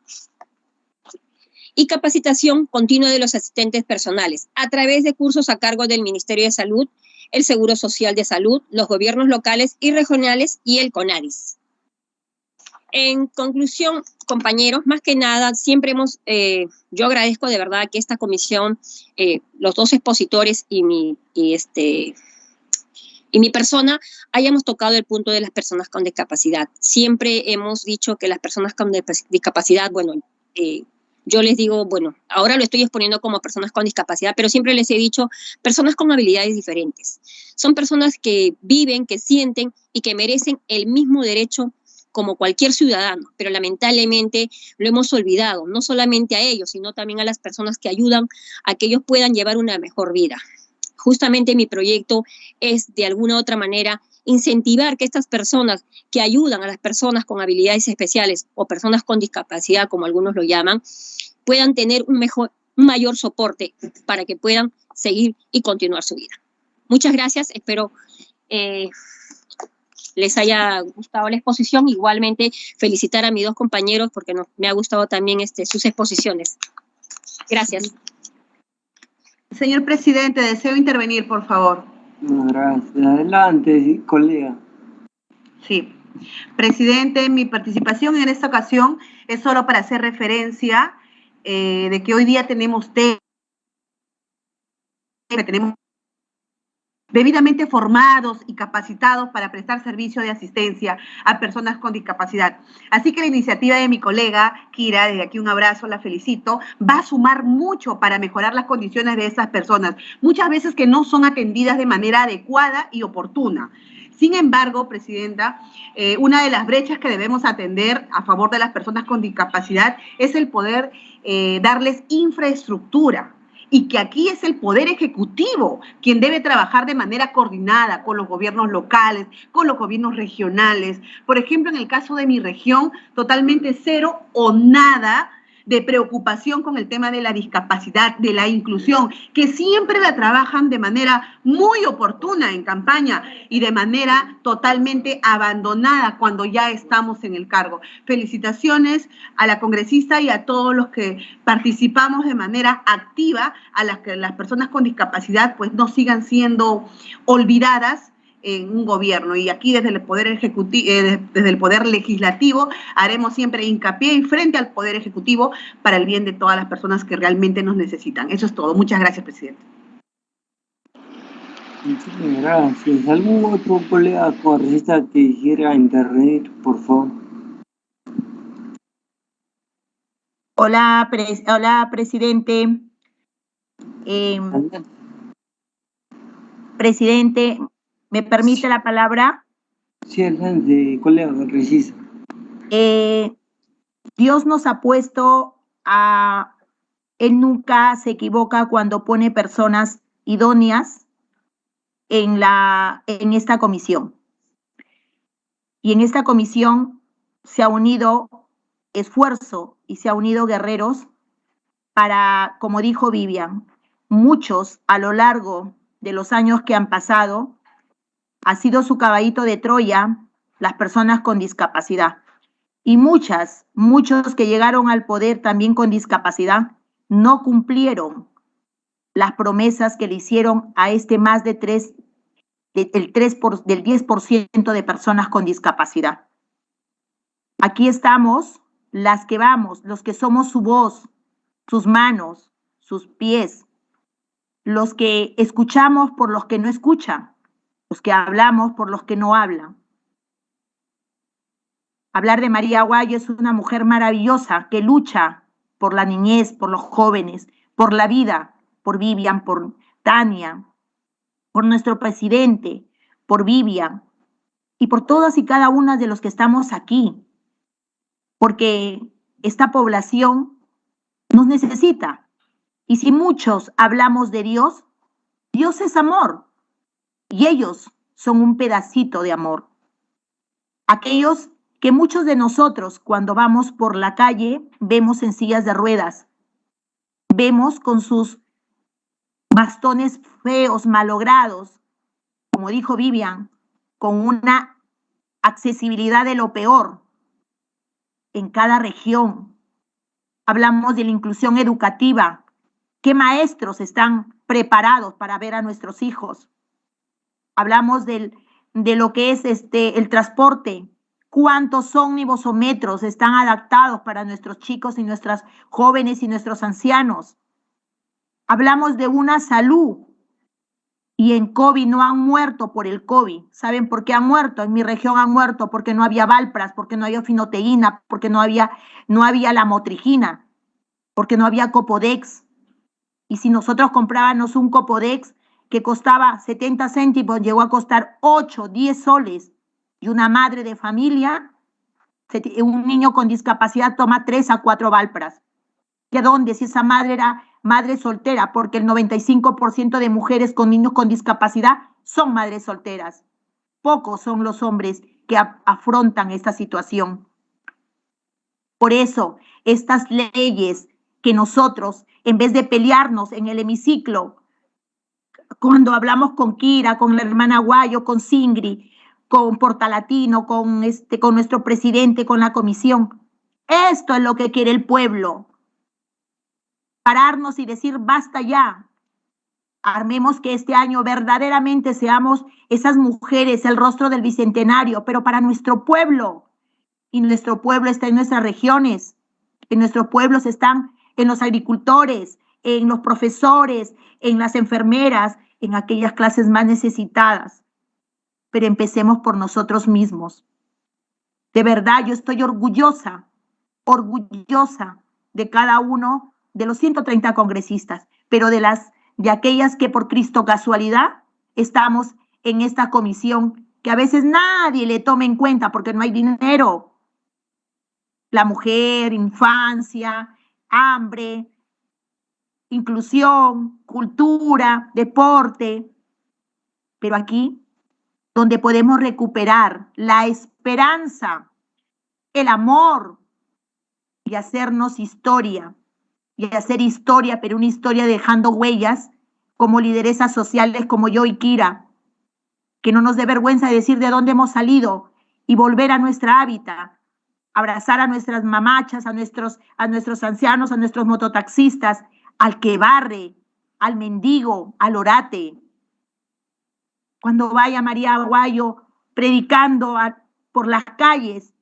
y capacitación continua de los asistentes personales a través de cursos a cargo del Ministerio de Salud, el Seguro Social de Salud, los gobiernos locales y regionales y el CONADIS. En conclusión, compañeros, más que nada, siempre yo agradezco de verdad que esta comisión, los dos expositores y mi persona, hayamos tocado el punto de las personas con discapacidad. Siempre hemos dicho que las personas con discapacidad, yo les digo, ahora lo estoy exponiendo como personas con discapacidad, pero siempre les he dicho personas con habilidades diferentes. Son personas que viven, que sienten y que merecen el mismo derecho como cualquier ciudadano, pero lamentablemente lo hemos olvidado, no solamente a ellos, sino también a las personas que ayudan a que ellos puedan llevar una mejor vida. Justamente mi proyecto es, de alguna u otra manera, incentivar que estas personas que ayudan a las personas con habilidades especiales o personas con discapacidad, como algunos lo llaman, puedan tener un mayor soporte para que puedan seguir y continuar su vida. Muchas gracias, espero les haya gustado la exposición. Igualmente, felicitar a mis dos compañeros porque me ha gustado también sus exposiciones. Gracias. Señor presidente, deseo intervenir, por favor. Gracias. Adelante, colega. Sí. Presidente, mi participación en esta ocasión es solo para hacer referencia de que hoy día tenemos debidamente formados y capacitados para prestar servicio de asistencia a personas con discapacidad. Así que la iniciativa de mi colega Kira, desde aquí un abrazo, la felicito, va a sumar mucho para mejorar las condiciones de esas personas, muchas veces que no son atendidas de manera adecuada y oportuna. Sin embargo, Presidenta, una de las brechas que debemos atender a favor de las personas con discapacidad es el poder darles infraestructura. Y que aquí es el Poder Ejecutivo quien debe trabajar de manera coordinada con los gobiernos locales, con los gobiernos regionales. Por ejemplo, en el caso de mi región, totalmente cero o nada de preocupación con el tema de la discapacidad, de la inclusión, que siempre la trabajan de manera muy oportuna en campaña y de manera totalmente abandonada cuando ya estamos en el cargo. Felicitaciones a la congresista y a todos los que participamos de manera activa, a las que las personas con discapacidad pues no sigan siendo olvidadas en un gobierno. Y aquí desde el Poder Ejecutivo, desde el Poder Legislativo, haremos siempre hincapié y frente al Poder Ejecutivo para el bien de todas las personas que realmente nos necesitan. Eso es todo. Muchas gracias, presidente. Muchas gracias. ¿Algún otro colega congresista que quisiera intervenir, por favor? Hola, presidente. Presidente, ¿me permite la palabra? Sí, adelante, colega congresista. Dios nos ha puesto a... Él nunca se equivoca cuando pone personas idóneas en esta comisión. Y en esta comisión se ha unido esfuerzo y se ha unido guerreros para, como dijo Vivian, muchos a lo largo de los años que han pasado, ha sido su caballito de Troya las personas con discapacidad. Y muchos que llegaron al poder también con discapacidad no cumplieron las promesas que le hicieron a más del 10% de personas con discapacidad. Aquí estamos las que vamos, los que somos su voz, sus manos, sus pies, los que escuchamos por los que no escuchan, los que hablamos por los que no hablan. Hablar de María Aguayo es una mujer maravillosa que lucha por la niñez, por los jóvenes, por la vida, por Vivian, por Tania, por nuestro presidente, por Vivian y por todas y cada una de los que estamos aquí, porque esta población nos necesita. Y si muchos hablamos de Dios, Dios es amor y ellos son un pedacito de amor. Aquellos que muchos de nosotros cuando vamos por la calle vemos en sillas de ruedas, vemos con sus bastones feos, malogrados, como dijo Vivian, con una accesibilidad de lo peor en cada región. Hablamos de la inclusión educativa. ¿Qué maestros están preparados para ver a nuestros hijos? Hablamos de lo que es el transporte. ¿Cuántos ómnibus o metros están adaptados para nuestros chicos y nuestras jóvenes y nuestros ancianos? Hablamos de una salud. Y en COVID no han muerto por el COVID. ¿Saben por qué han muerto? En mi región han muerto porque no había Valpras, porque no había finoteína, porque no había la motrigina, porque no había Copodex. Y si nosotros comprábamos un Copodex que costaba 70 céntimos, llegó a costar 8, 10 soles. Y una madre de familia, un niño con discapacidad toma 3 a 4 Valpras. ¿De dónde? Si esa madre era madre soltera, porque el 95% de mujeres con niños con discapacidad son madres solteras. Pocos son los hombres que afrontan esta situación. Por eso, estas leyes que nosotros, en vez de pelearnos en el hemiciclo, cuando hablamos con Kira, con la hermana Aguayo, con Singri, con Portalatino, con nuestro presidente, con la comisión, esto es lo que quiere el pueblo. Pararnos y decir basta ya. Armemos que este año verdaderamente seamos esas mujeres, el rostro del bicentenario, pero para nuestro pueblo. Y nuestro pueblo está en nuestras regiones, en nuestros pueblos están en los agricultores, en los profesores, en las enfermeras, en aquellas clases más necesitadas. Pero empecemos por nosotros mismos. De verdad, yo estoy orgullosa de cada uno de los 130 congresistas, pero de aquellas que por Cristo casualidad estamos en esta comisión que a veces nadie le toma en cuenta porque no hay dinero. La mujer, infancia, hambre, inclusión, cultura, deporte. Pero aquí, donde podemos recuperar la esperanza, el amor y hacernos historia, y hacer historia, pero una historia dejando huellas como lideresas sociales como yo y Kira, que no nos dé vergüenza decir de dónde hemos salido y volver a nuestra hábitat, abrazar a nuestras mamachas, a nuestros ancianos, a nuestros mototaxistas, al que barre, al mendigo, al orate. Cuando vaya María Aguayo predicando por las calles,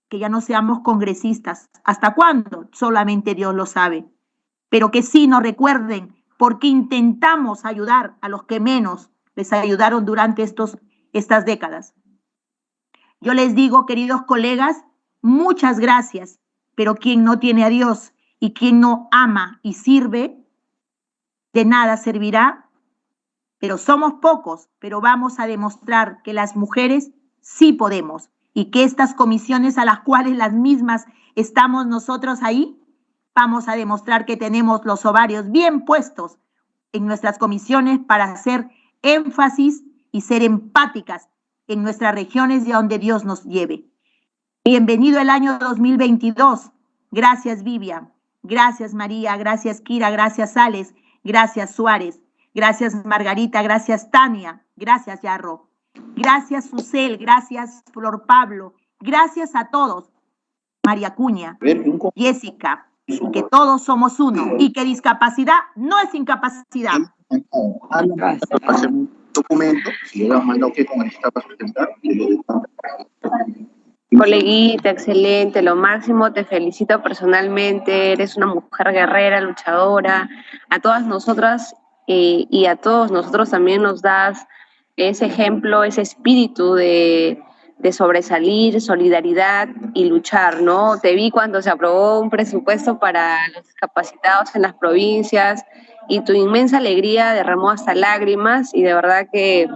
que ya no seamos congresistas. ¿Hasta cuándo? Solamente Dios lo sabe. Pero que sí nos recuerden porque intentamos ayudar a los que menos les ayudaron durante estas décadas. Yo les digo, queridos colegas, muchas gracias, pero quien no tiene a Dios y quien no ama y sirve, de nada servirá. Pero somos pocos, pero vamos a demostrar que las mujeres sí podemos y que estas comisiones a las cuales las mismas estamos nosotros ahí, vamos a demostrar que tenemos los ovarios bien puestos en nuestras comisiones para hacer énfasis y ser empáticas en nuestras regiones y a donde Dios nos lleve. Bienvenido el año 2022. Gracias, Vivian. Gracias, María. Gracias, Kira. Gracias, Alex. Gracias, Suárez. Gracias, Margarita. Gracias, Tania. Gracias, Yarro. Gracias, Susel. Gracias, Flor Pablo. Gracias a todos. María Cuña, Jessica, que todos somos uno y que discapacidad no es incapacidad. Documento, si le mandado que con el para presentar. Coleguita, excelente, lo máximo, te felicito personalmente, eres una mujer guerrera, luchadora, a todas nosotras y a todos nosotros también nos das ese ejemplo, ese espíritu de sobresalir, solidaridad y luchar, ¿no? Te vi cuando se aprobó un presupuesto para los discapacitados en las provincias y tu inmensa alegría derramó hasta lágrimas y de verdad que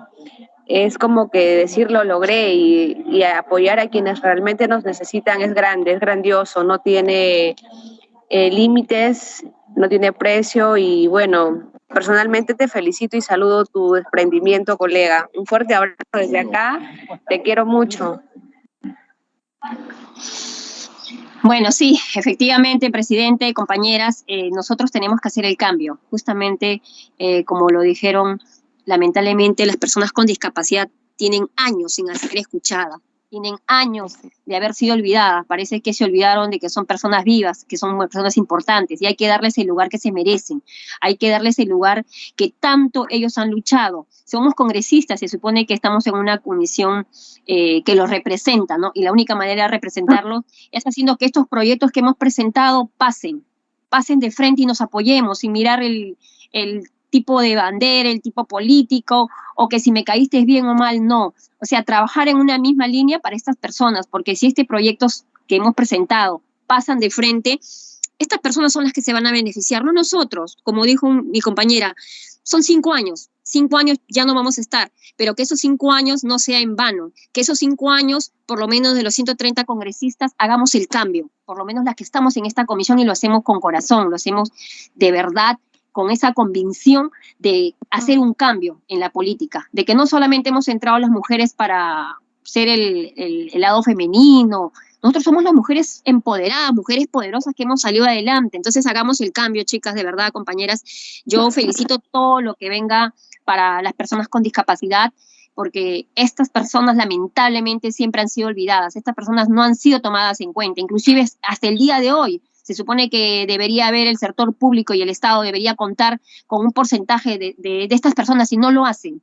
es como que decir lo logré y apoyar a quienes realmente nos necesitan es grande, es grandioso, no tiene límites, no tiene precio y bueno, personalmente te felicito y saludo tu desprendimiento, colega. Un fuerte abrazo desde acá, te quiero mucho. Bueno, sí, efectivamente, presidente, compañeras, nosotros tenemos que hacer el cambio. Justamente, como lo dijeron, lamentablemente las personas con discapacidad tienen años sin ser escuchadas, tienen años de haber sido olvidadas. Parece que se olvidaron de que son personas vivas, que son personas importantes y hay que darles el lugar que se merecen. Hay que darles el lugar que tanto ellos han luchado. Somos congresistas, se supone que estamos en una comisión que los representa, ¿no? Y la única manera de representarlos es haciendo que estos proyectos que hemos presentado pasen de frente y nos apoyemos sin mirar el tipo de bandera, el tipo político, o que si me caíste bien o mal, no. O sea, trabajar en una misma línea para estas personas, porque si estos proyectos que hemos presentado pasan de frente, estas personas son las que se van a beneficiar, no nosotros. Como dijo mi compañera, son 5 años. 5 años ya no vamos a estar, pero que esos 5 años no sea en vano, que esos 5 años, por lo menos de los 130 congresistas, hagamos el cambio, por lo menos las que estamos en esta comisión y lo hacemos con corazón, lo hacemos de verdad, con esa convicción de hacer un cambio en la política, de que no solamente hemos entrado las mujeres para ser el lado femenino, nosotros somos las mujeres empoderadas, mujeres poderosas que hemos salido adelante, entonces hagamos el cambio, chicas, de verdad, compañeras, yo felicito todo lo que venga para las personas con discapacidad, porque estas personas lamentablemente siempre han sido olvidadas, estas personas no han sido tomadas en cuenta, inclusive hasta el día de hoy, se supone que debería haber el sector público y el Estado debería contar con un porcentaje de estas personas y no lo hacen.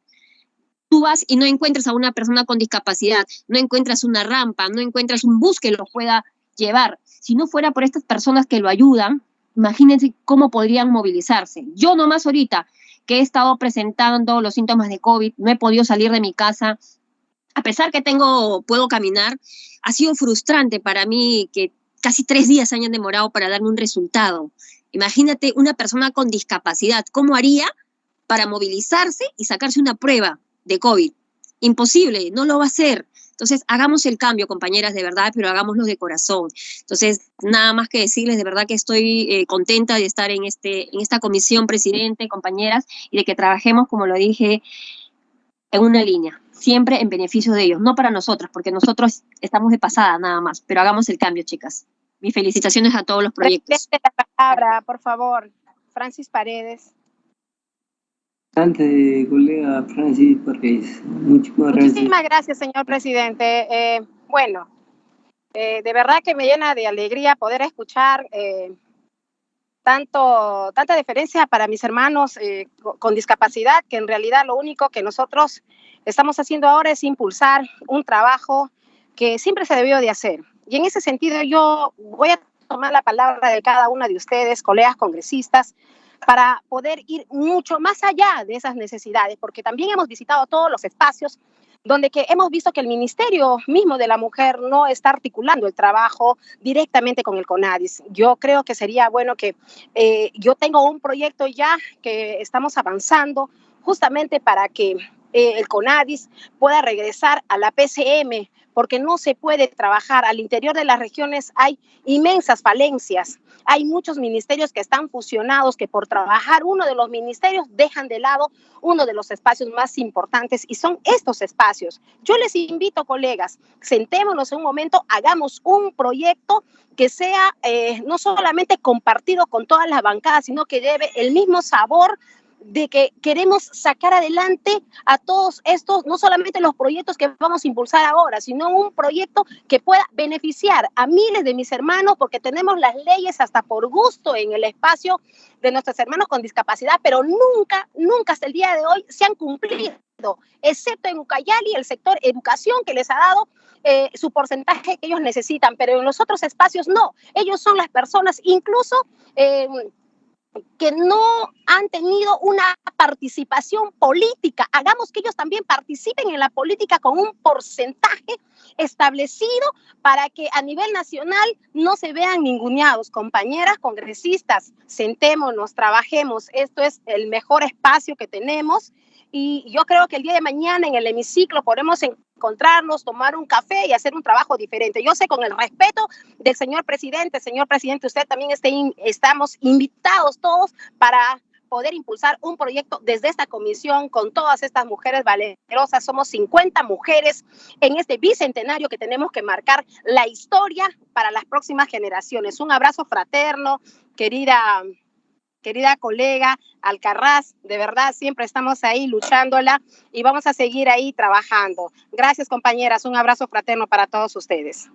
Tú vas y no encuentras a una persona con discapacidad, no encuentras una rampa, no encuentras un bus que lo pueda llevar. Si no fuera por estas personas que lo ayudan, imagínense cómo podrían movilizarse. Yo nomás ahorita que he estado presentando los síntomas de COVID, no he podido salir de mi casa, a pesar que puedo caminar, ha sido frustrante para mí que casi 3 días hayan demorado para darme un resultado. Imagínate una persona con discapacidad, ¿cómo haría para movilizarse y sacarse una prueba de COVID? Imposible, no lo va a hacer. Entonces, hagamos el cambio, compañeras, de verdad, pero hagámoslo de corazón. Entonces, nada más que decirles, de verdad que estoy contenta de estar en esta comisión, presidente, compañeras, y de que trabajemos, como lo dije, en una línea, siempre en beneficio de ellos, no para nosotros, porque nosotros estamos de pasada nada más, pero hagamos el cambio, chicas. mis felicitaciones a todos los proyectos. Presidente, la palabra, por favor. Francis Paredes. Adelante, colega Francis Paredes. Muchísimas gracias. Muchísimas gracias, señor presidente. De verdad que me llena de alegría poder escuchar tanta deferencia para mis hermanos con discapacidad, que en realidad lo único que nosotros estamos haciendo ahora es impulsar un trabajo que siempre se debió de hacer. Y en ese sentido yo voy a tomar la palabra de cada uno de ustedes, colegas congresistas, para poder ir mucho más allá de esas necesidades, porque también hemos visitado todos los espacios donde que hemos visto que el Ministerio mismo de la Mujer no está articulando el trabajo directamente con el CONADIS. Yo creo que sería bueno que yo tengo un proyecto ya que estamos avanzando justamente para que el CONADIS pueda regresar a la PCM, porque no se puede trabajar al interior de las regiones, hay inmensas falencias. Hay muchos ministerios que están fusionados, que por trabajar uno de los ministerios dejan de lado uno de los espacios más importantes, y son estos espacios. Yo les invito, colegas, sentémonos en un momento, hagamos un proyecto que sea no solamente compartido con todas las bancadas, sino que lleve el mismo sabor de que queremos sacar adelante a todos estos, no solamente los proyectos que vamos a impulsar ahora, sino un proyecto que pueda beneficiar a miles de mis hermanos, porque tenemos las leyes hasta por gusto en el espacio de nuestros hermanos con discapacidad, pero nunca hasta el día de hoy se han cumplido, excepto en Ucayali, el sector educación, que les ha dado su porcentaje que ellos necesitan, pero en los otros espacios no. Ellos son las personas, incluso que no han tenido una participación política. Hagamos que ellos también participen en la política con un porcentaje establecido para que a nivel nacional no se vean ninguneados. Compañeras congresistas, sentémonos, trabajemos. Esto es el mejor espacio que tenemos, y yo creo que el día de mañana en el hemiciclo podemos encontrarnos, tomar un café y hacer un trabajo diferente. Yo sé, con el respeto del señor presidente, usted también estamos invitados todos para poder impulsar un proyecto desde esta comisión con todas estas mujeres valerosas. Somos 50 mujeres en este bicentenario que tenemos que marcar la historia para las próximas generaciones. Un abrazo fraterno, querida colega Alcarraz, de verdad siempre estamos ahí luchándola y vamos a seguir ahí trabajando. Gracias, compañeras, un abrazo fraterno para todos ustedes.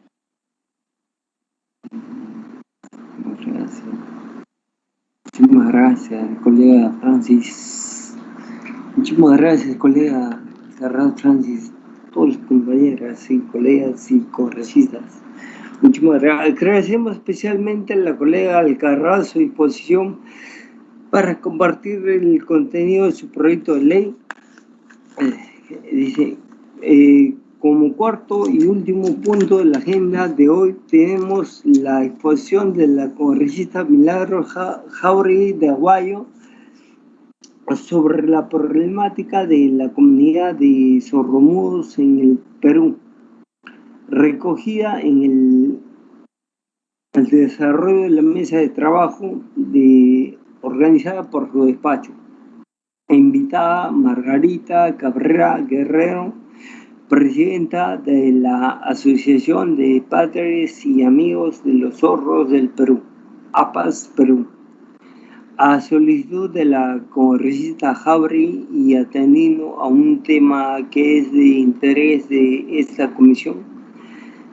Gracias. Muchísimas gracias, colega Francis. Muchísimas gracias, colega Alcarraz Francis, todas las compañeras y colegas y congresistas. Muchísimas gracias. Agradecemos especialmente a la colega Alcarraz su disposición para compartir el contenido de su proyecto de ley. Dice, como cuarto y último punto de la agenda de hoy tenemos la exposición de la congresista Milagros Jauregui de Aguayo sobre la problemática de la comunidad de sordomudos en el Perú, recogida en el desarrollo de la mesa de trabajo organizada por su despacho. Invitada Margarita Cabrera Guerrero, presidenta de la Asociación de Padres y Amigos de los Sordos del Perú, APAS Perú. A solicitud de la congresista Jauregui y atendiendo a un tema que es de interés de esta comisión,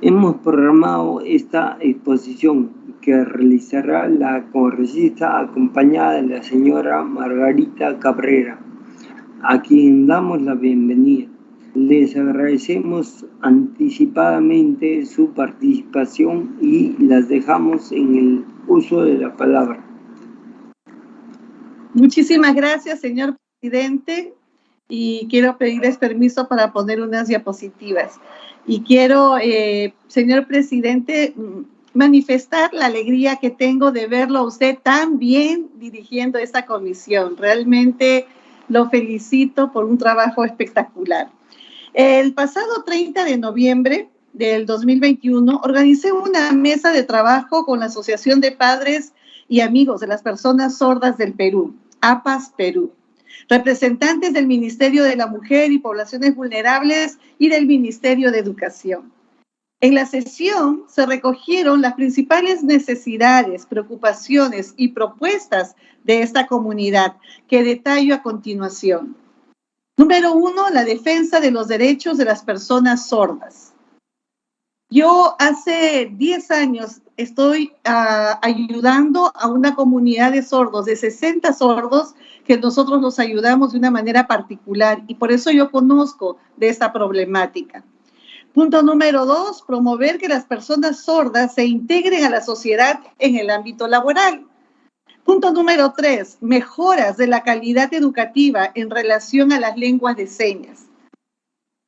hemos programado esta exposición que realizará la congresista acompañada de la señora Margarita Cabrera, a quien damos la bienvenida. Les agradecemos anticipadamente su participación y las dejamos en el uso de la palabra. Muchísimas gracias, señor presidente, y quiero pedirles permiso para poner unas diapositivas. Y quiero, señor presidente, manifestar la alegría que tengo de verlo a usted tan bien dirigiendo esta comisión. Realmente lo felicito por un trabajo espectacular. El pasado 30 de noviembre del 2021 organicé una mesa de trabajo con la Asociación de Padres y Amigos de las Personas Sordas del Perú, APAS Perú, representantes del Ministerio de la Mujer y Poblaciones Vulnerables y del Ministerio de Educación. En la sesión se recogieron las principales necesidades, preocupaciones y propuestas de esta comunidad, que detallo a continuación. Número 1, la defensa de los derechos de las personas sordas. Yo hace 10 años estoy ayudando a una comunidad de sordos, de 60 sordos, que nosotros los ayudamos de una manera particular y por eso yo conozco de esta problemática. Punto número 2, promover que las personas sordas se integren a la sociedad en el ámbito laboral. Punto número 3, mejoras de la calidad educativa en relación a las lenguas de señas.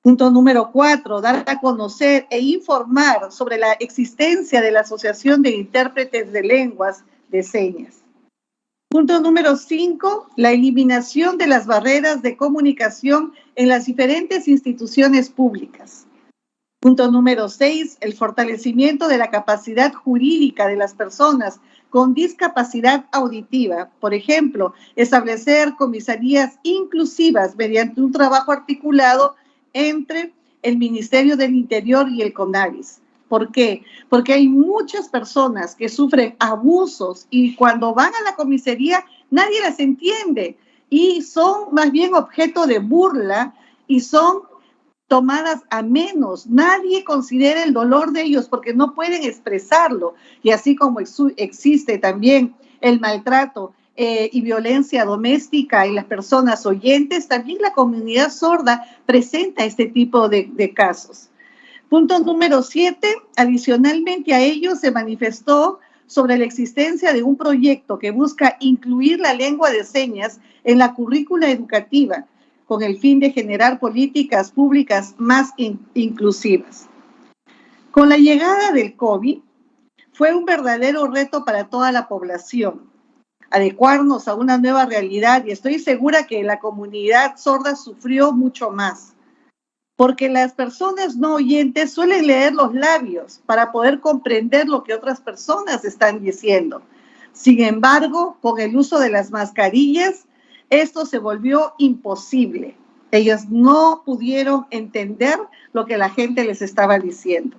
Punto número 4, dar a conocer e informar sobre la existencia de la Asociación de Intérpretes de Lenguas de Señas. Punto número 5, la eliminación de las barreras de comunicación en las diferentes instituciones públicas. Punto número 6, el fortalecimiento de la capacidad jurídica de las personas con discapacidad auditiva. Por ejemplo, establecer comisarías inclusivas mediante un trabajo articulado entre el Ministerio del Interior y el CONAVIS. ¿Por qué? Porque hay muchas personas que sufren abusos y cuando van a la comisaría nadie las entiende y son más bien objeto de burla y son tomadas a menos. Nadie considera el dolor de ellos porque no pueden expresarlo. Y así como existe también el maltrato y violencia doméstica en las personas oyentes, también la comunidad sorda presenta este tipo de casos. Punto número 7, adicionalmente a ello se manifestó sobre la existencia de un proyecto que busca incluir la lengua de señas en la currícula educativa, con el fin de generar políticas públicas más inclusivas. Con la llegada del COVID, fue un verdadero reto para toda la población, adecuarnos a una nueva realidad y estoy segura que la comunidad sorda sufrió mucho más, porque las personas no oyentes suelen leer los labios para poder comprender lo que otras personas están diciendo. Sin embargo, con el uso de las mascarillas, esto se volvió imposible. Ellos no pudieron entender lo que la gente les estaba diciendo.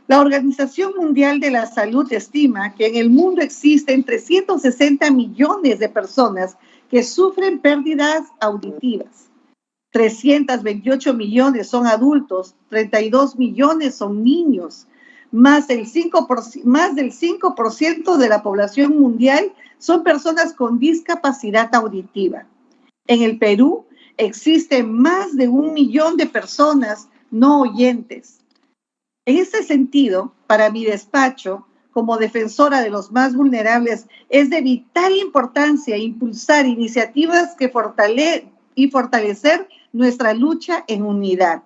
La Organización Mundial de la Salud estima que en el mundo existen 360 millones de personas que sufren pérdidas auditivas. 328 millones son adultos, 32 millones son niños. Más del 5% de la población mundial son personas con discapacidad auditiva. En el Perú existen más de 1 millón de personas no oyentes. En este sentido, para mi despacho, como defensora de los más vulnerables, es de vital importancia impulsar iniciativas que fortalecer nuestra lucha en unidad.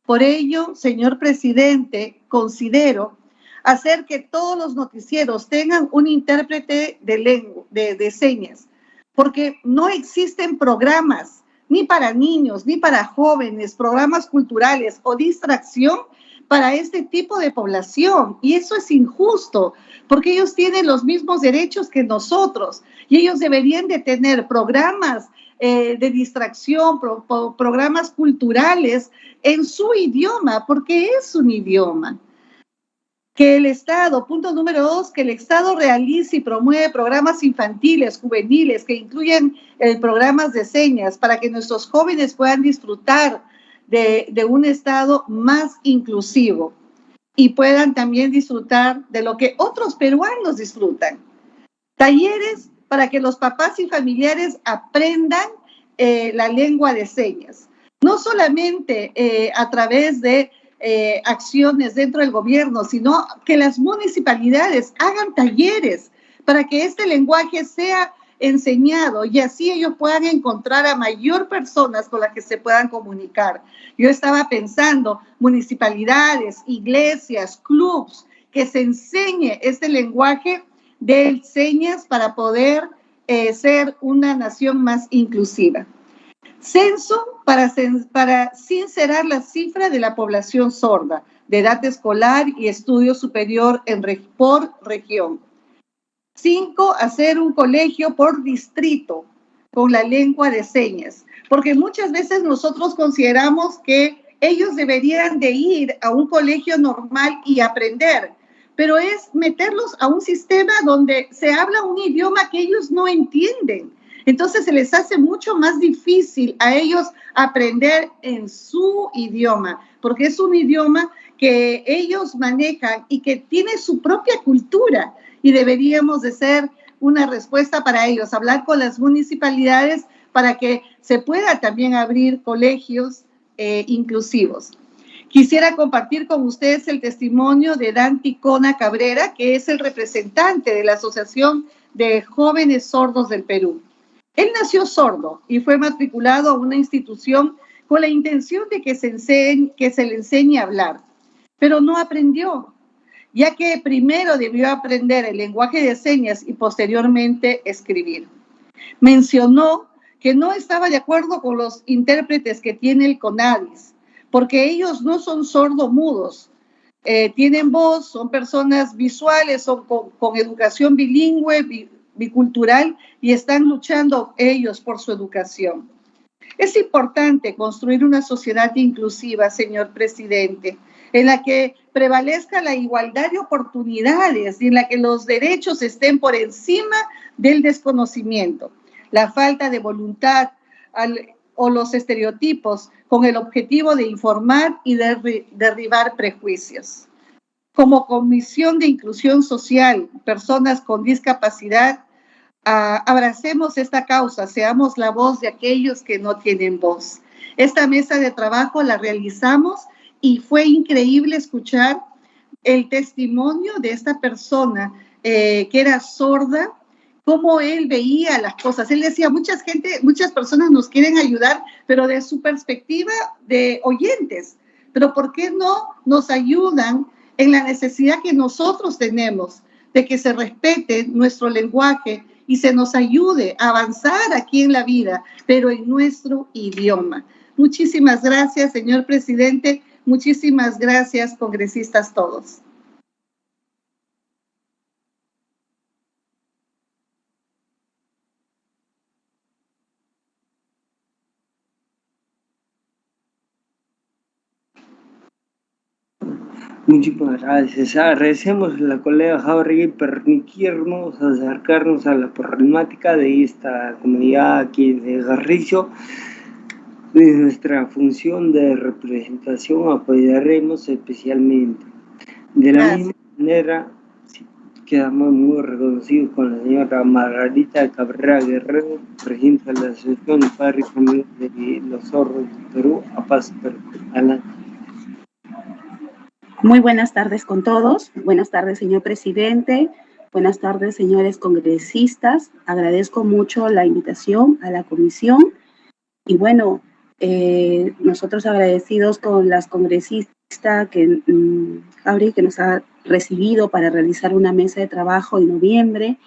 Por ello, señor presidente, considero hacer que todos los noticieros tengan un intérprete de señas, porque no existen programas ni para niños, ni para jóvenes, programas culturales o distracción para este tipo de población. Y eso es injusto, porque ellos tienen los mismos derechos que nosotros y ellos deberían de tener programas de distracción, programas culturales en su idioma, porque es un idioma. Que el Estado, punto número 2, que el Estado realice y promueve programas infantiles, juveniles, que incluyan programas de señas para que nuestros jóvenes puedan disfrutar de un Estado más inclusivo y puedan también disfrutar de lo que otros peruanos disfrutan. Talleres para que los papás y familiares aprendan la lengua de señas, no solamente a través de acciones dentro del gobierno, sino que las municipalidades hagan talleres para que este lenguaje sea enseñado y así ellos puedan encontrar a mayor personas con las que se puedan comunicar. Yo estaba pensando, municipalidades, iglesias, clubs, que se enseñe este lenguaje de señas para poder ser una nación más inclusiva. Censo para sincerar la cifra de la población sorda, de edad escolar y estudio superior por región. 5, hacer un colegio por distrito con la lengua de señas, porque muchas veces nosotros consideramos que ellos deberían de ir a un colegio normal y aprender, pero es meterlos a un sistema donde se habla un idioma que ellos no entienden. Entonces se les hace mucho más difícil a ellos aprender en su idioma, porque es un idioma que ellos manejan y que tiene su propia cultura, y deberíamos de ser una respuesta para ellos, hablar con las municipalidades para que se pueda también abrir colegios inclusivos. Quisiera compartir con ustedes el testimonio de Dante Cona Cabrera, que es el representante de la Asociación de Jóvenes Sordos del Perú. Él nació sordo y fue matriculado a una institución con la intención de que se le enseñe a hablar, pero no aprendió, ya que primero debió aprender el lenguaje de señas y posteriormente escribir. Mencionó que no estaba de acuerdo con los intérpretes que tiene el CONADIS, porque ellos no son sordomudos, tienen voz, son personas visuales, son con educación bilingüe, bicultural, y están luchando ellos por su educación. Es importante construir una sociedad inclusiva, señor presidente, en la que prevalezca la igualdad de oportunidades y en la que los derechos estén por encima del desconocimiento, la falta de voluntad o los estereotipos, con el objetivo de informar y derribar prejuicios. Como Comisión de Inclusión Social, personas con discapacidad, abracemos esta causa, seamos la voz de aquellos que no tienen voz. Esta mesa de trabajo la realizamos y fue increíble escuchar el testimonio de esta persona que era sorda, cómo él veía las cosas. Él decía, muchas personas nos quieren ayudar, pero de su perspectiva de oyentes. Pero ¿por qué no nos ayudan en la necesidad que nosotros tenemos de que se respete nuestro lenguaje y se nos ayude a avanzar aquí en la vida, pero en nuestro idioma? Muchísimas gracias, señor presidente. Muchísimas gracias, congresistas todos. Muchísimas gracias. Agradecemos a la colega Jauregui permitirnos acercarnos a la problemática de esta comunidad aquí de Garrillo. Desde nuestra función de representación apoyaremos especialmente. De la misma manera, quedamos muy reconocidos con la señora Margarita Cabrera Guerrero, presidenta de la Asociación de Padres y Familias de los Sordos del Perú, APAS Perú. Adelante. Muy buenas tardes con todos. Buenas tardes, señor presidente. Buenas tardes, señores congresistas. Agradezco mucho la invitación a la comisión. Y bueno, nosotros agradecidos con las congresistas que nos ha recibido para realizar una mesa de trabajo en noviembre.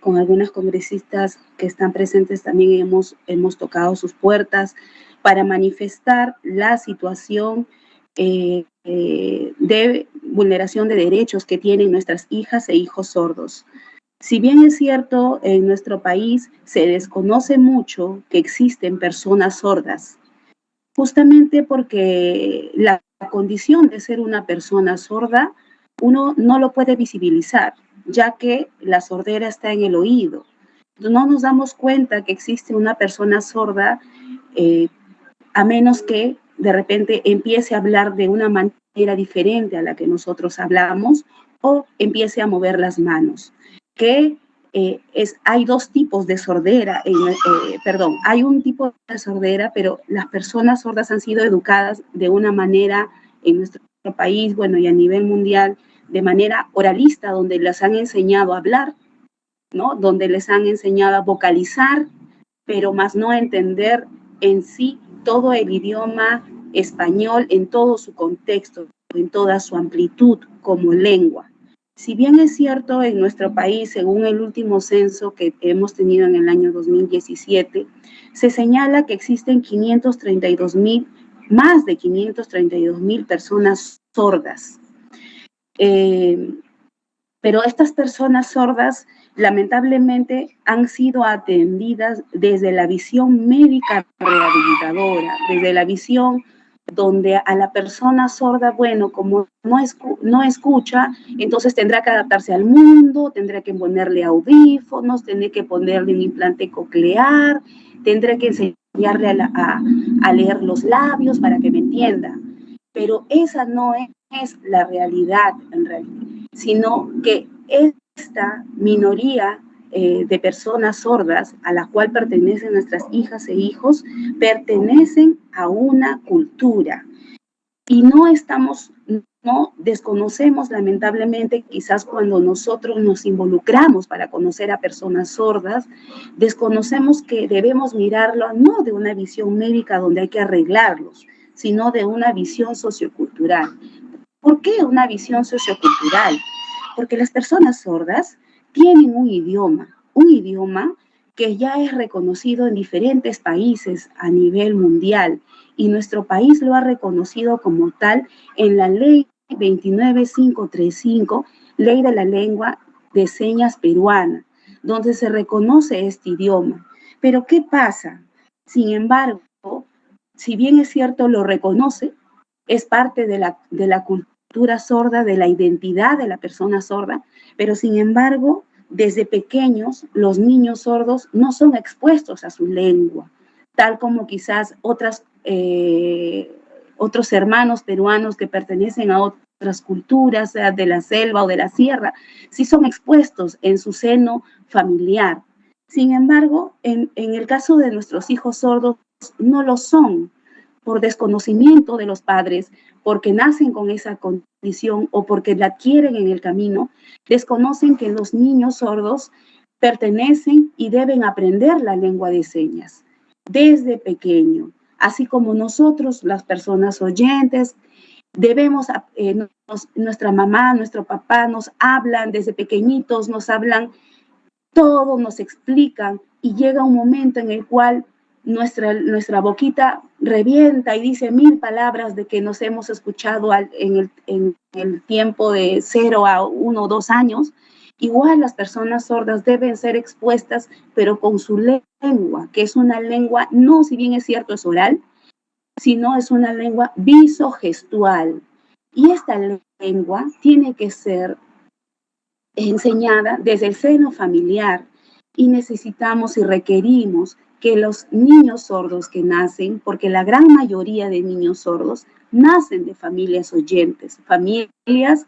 Con algunas congresistas que están presentes también hemos tocado sus puertas para manifestar la situación de vulneración de derechos que tienen nuestras hijas e hijos sordos. Si bien es cierto, en nuestro país se desconoce mucho que existen personas sordas, justamente porque la condición de ser una persona sorda, uno no lo puede visibilizar, ya que la sordera está en el oído. No nos damos cuenta que existe una persona sorda a menos que de repente empiece a hablar de una manera diferente a la que nosotros hablamos o empiece a mover las manos. Hay dos tipos de sordera, hay un tipo de sordera, pero las personas sordas han sido educadas de una manera en nuestro país, bueno, y a nivel mundial, de manera oralista, donde les han enseñado a hablar, ¿no? Donde les han enseñado a vocalizar, pero más no a entender en sí todo el idioma español en todo su contexto, en toda su amplitud como lengua. Si bien es cierto, en nuestro país, según el último censo que hemos tenido en el año 2017, se señala que existen más de 532,000 personas sordas. Pero estas personas sordas lamentablemente han sido atendidas desde la visión médica rehabilitadora, desde la visión donde a la persona sorda, bueno, como no escucha, entonces tendrá que adaptarse al mundo, tendrá que ponerle audífonos, tendrá que ponerle un implante coclear, tendrá que enseñarle a leer los labios para que me entienda. Pero esa no es la realidad, en realidad, sino que esta minoría de personas sordas a la cual pertenecen nuestras hijas e hijos, pertenecen a una cultura y no desconocemos lamentablemente, quizás cuando nosotros nos involucramos para conocer a personas sordas, desconocemos que debemos mirarlo no de una visión médica donde hay que arreglarlos, sino de una visión sociocultural. ¿Por qué una visión sociocultural? Porque las personas sordas tienen un idioma que ya es reconocido en diferentes países a nivel mundial y nuestro país lo ha reconocido como tal en la ley 29535, ley de la lengua de señas peruana, donde se reconoce este idioma. Pero ¿qué pasa? Sin embargo, si bien es cierto lo reconoce, es parte de la cultura sorda, de la identidad de la persona sorda, pero sin embargo, desde pequeños, los niños sordos no son expuestos a su lengua, tal como quizás otros hermanos peruanos que pertenecen a otras culturas, sea de la selva o de la sierra, sí son expuestos en su seno familiar. Sin embargo, en el caso de nuestros hijos sordos, no lo son, por desconocimiento de los padres, porque nacen con esa condición o porque la adquieren en el camino, desconocen que los niños sordos pertenecen y deben aprender la lengua de señas desde pequeño, así como nosotros, las personas oyentes, debemos, nuestra mamá, nuestro papá nos hablan desde pequeñitos, nos hablan todo, nos explican y llega un momento en el cual nuestra boquita revienta y dice 1000 palabras de que nos hemos escuchado en el tiempo de 0 a 1 o 2 años. Igual las personas sordas deben ser expuestas, pero con su lengua, que es una lengua, no, si bien es cierto, es oral, sino es una lengua visogestual. Y esta lengua tiene que ser enseñada desde el seno familiar y necesitamos y requerimos que los niños sordos que nacen, porque la gran mayoría de niños sordos nacen de familias oyentes, familias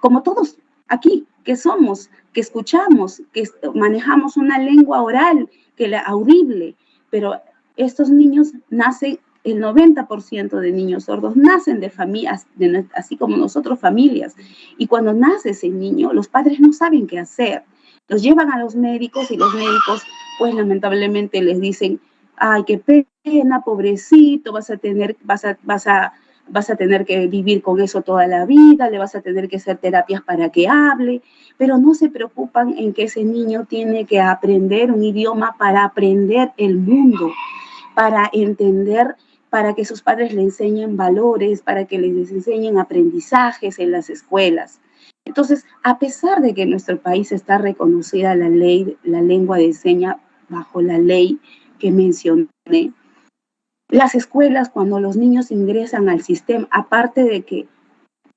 como todos aquí, que somos, que escuchamos, que manejamos una lengua oral, que la audible, pero estos niños nacen, el 90% de niños sordos nacen de familias, así como nosotros, familias, y cuando nace ese niño, los padres no saben qué hacer, los llevan a los médicos y los médicos, pues lamentablemente les dicen, ay, qué pena, pobrecito, vas a tener que vivir con eso toda la vida, le vas a tener que hacer terapias para que hable, pero no se preocupan en que ese niño tiene que aprender un idioma para aprender el mundo, para entender, para que sus padres le enseñen valores, para que les enseñen aprendizajes en las escuelas. Entonces, a pesar de que en nuestro país está reconocida la ley, la lengua de señas bajo la ley que mencioné, las escuelas, cuando los niños ingresan al sistema, aparte de que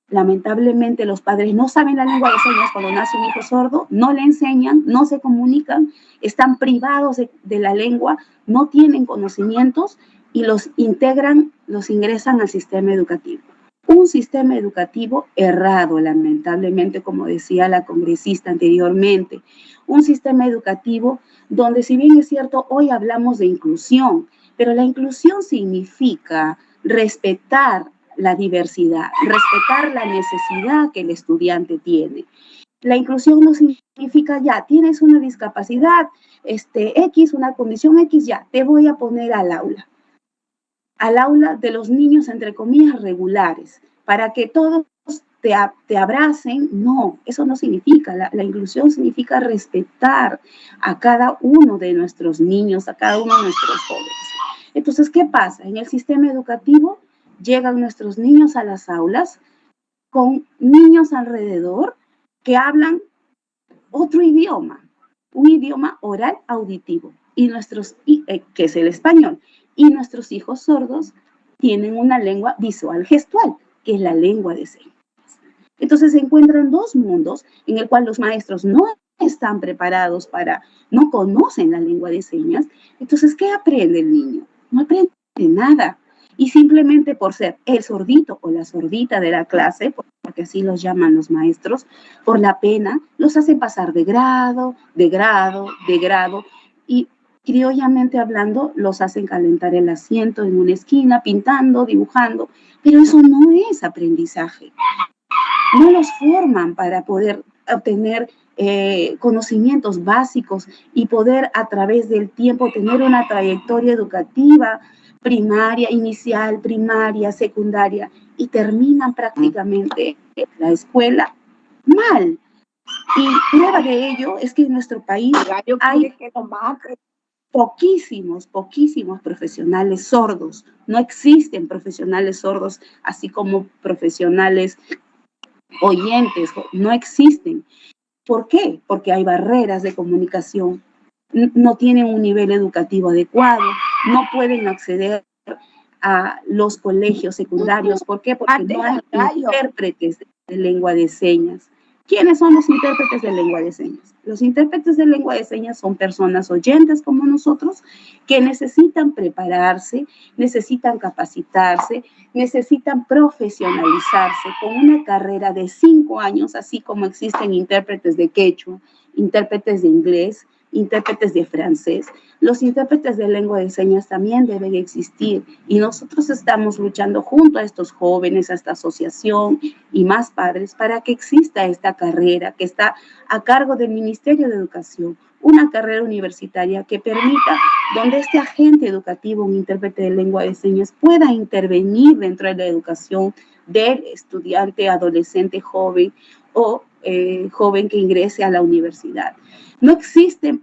lamentablemente los padres no saben la lengua de señas cuando nace un hijo sordo, no le enseñan, no se comunican, están privados de la lengua, no tienen conocimientos y los ingresan al sistema educativo. Un sistema educativo errado, lamentablemente, como decía la congresista anteriormente, un sistema educativo donde, si bien es cierto, hoy hablamos de inclusión, pero la inclusión significa respetar la diversidad, respetar la necesidad que el estudiante tiene. La inclusión no significa ya, tienes una discapacidad X, una condición X, ya, te voy a poner al aula de los niños, entre comillas, regulares, para que todos te abracen. No, eso no significa. La inclusión significa respetar a cada uno de nuestros niños, a cada uno de nuestros jóvenes. Entonces, ¿qué pasa? En el sistema educativo llegan nuestros niños a las aulas con niños alrededor que hablan otro idioma, un idioma oral auditivo, que es el español. Y nuestros hijos sordos tienen una lengua visual gestual, que es la lengua de señas. Entonces se encuentran dos mundos en el cual los maestros no están preparados no conocen la lengua de señas. Entonces, ¿qué aprende el niño? No aprende nada. Y simplemente por ser el sordito o la sordita de la clase, porque así los llaman los maestros, por la pena, los hacen pasar de grado, y criollamente hablando, los hacen calentar el asiento en una esquina, pintando, dibujando, pero eso no es aprendizaje. No los forman para poder obtener conocimientos básicos y poder a través del tiempo tener una trayectoria educativa primaria, inicial, primaria, secundaria, y terminan prácticamente la escuela mal. Y prueba de ello es que en nuestro país hay poquísimos profesionales sordos. No existen profesionales sordos, así como profesionales oyentes, no existen. ¿Por qué? Porque hay barreras de comunicación, no tienen un nivel educativo adecuado, no pueden acceder a los colegios secundarios. ¿Por qué? Porque no hay intérpretes de lengua de señas. ¿Quiénes son los intérpretes de lengua de señas? Los intérpretes de lengua de señas son personas oyentes como nosotros que necesitan prepararse, necesitan capacitarse, necesitan profesionalizarse con una carrera de 5 años, así como existen intérpretes de quechua, intérpretes de inglés, intérpretes de francés. Los intérpretes de lengua de señas también deben existir y nosotros estamos luchando junto a estos jóvenes, a esta asociación y más padres para que exista esta carrera que está a cargo del Ministerio de Educación, una carrera universitaria que permita, donde este agente educativo, un intérprete de lengua de señas, pueda intervenir dentro de la educación del estudiante, adolescente, joven o joven que ingrese a la universidad. No existen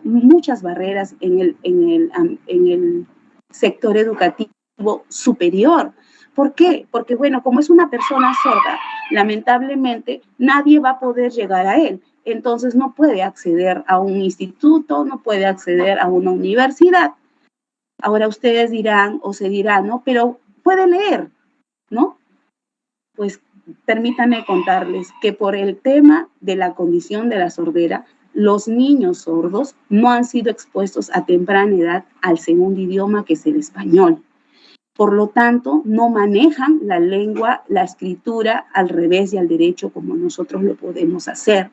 muchas barreras en el sector educativo superior. ¿Por qué? Porque, bueno, como es una persona sorda, lamentablemente nadie va a poder llegar a él. Entonces no puede acceder a un instituto, no puede acceder a una universidad. Ahora ustedes dirán o se dirán, ¿no? Pero puede leer, ¿no? Pues permítanme contarles que por el tema de la condición de la sordera, los niños sordos no han sido expuestos a temprana edad al segundo idioma, que es el español. Por lo tanto, no manejan la lengua, la escritura al revés y al derecho como nosotros lo podemos hacer.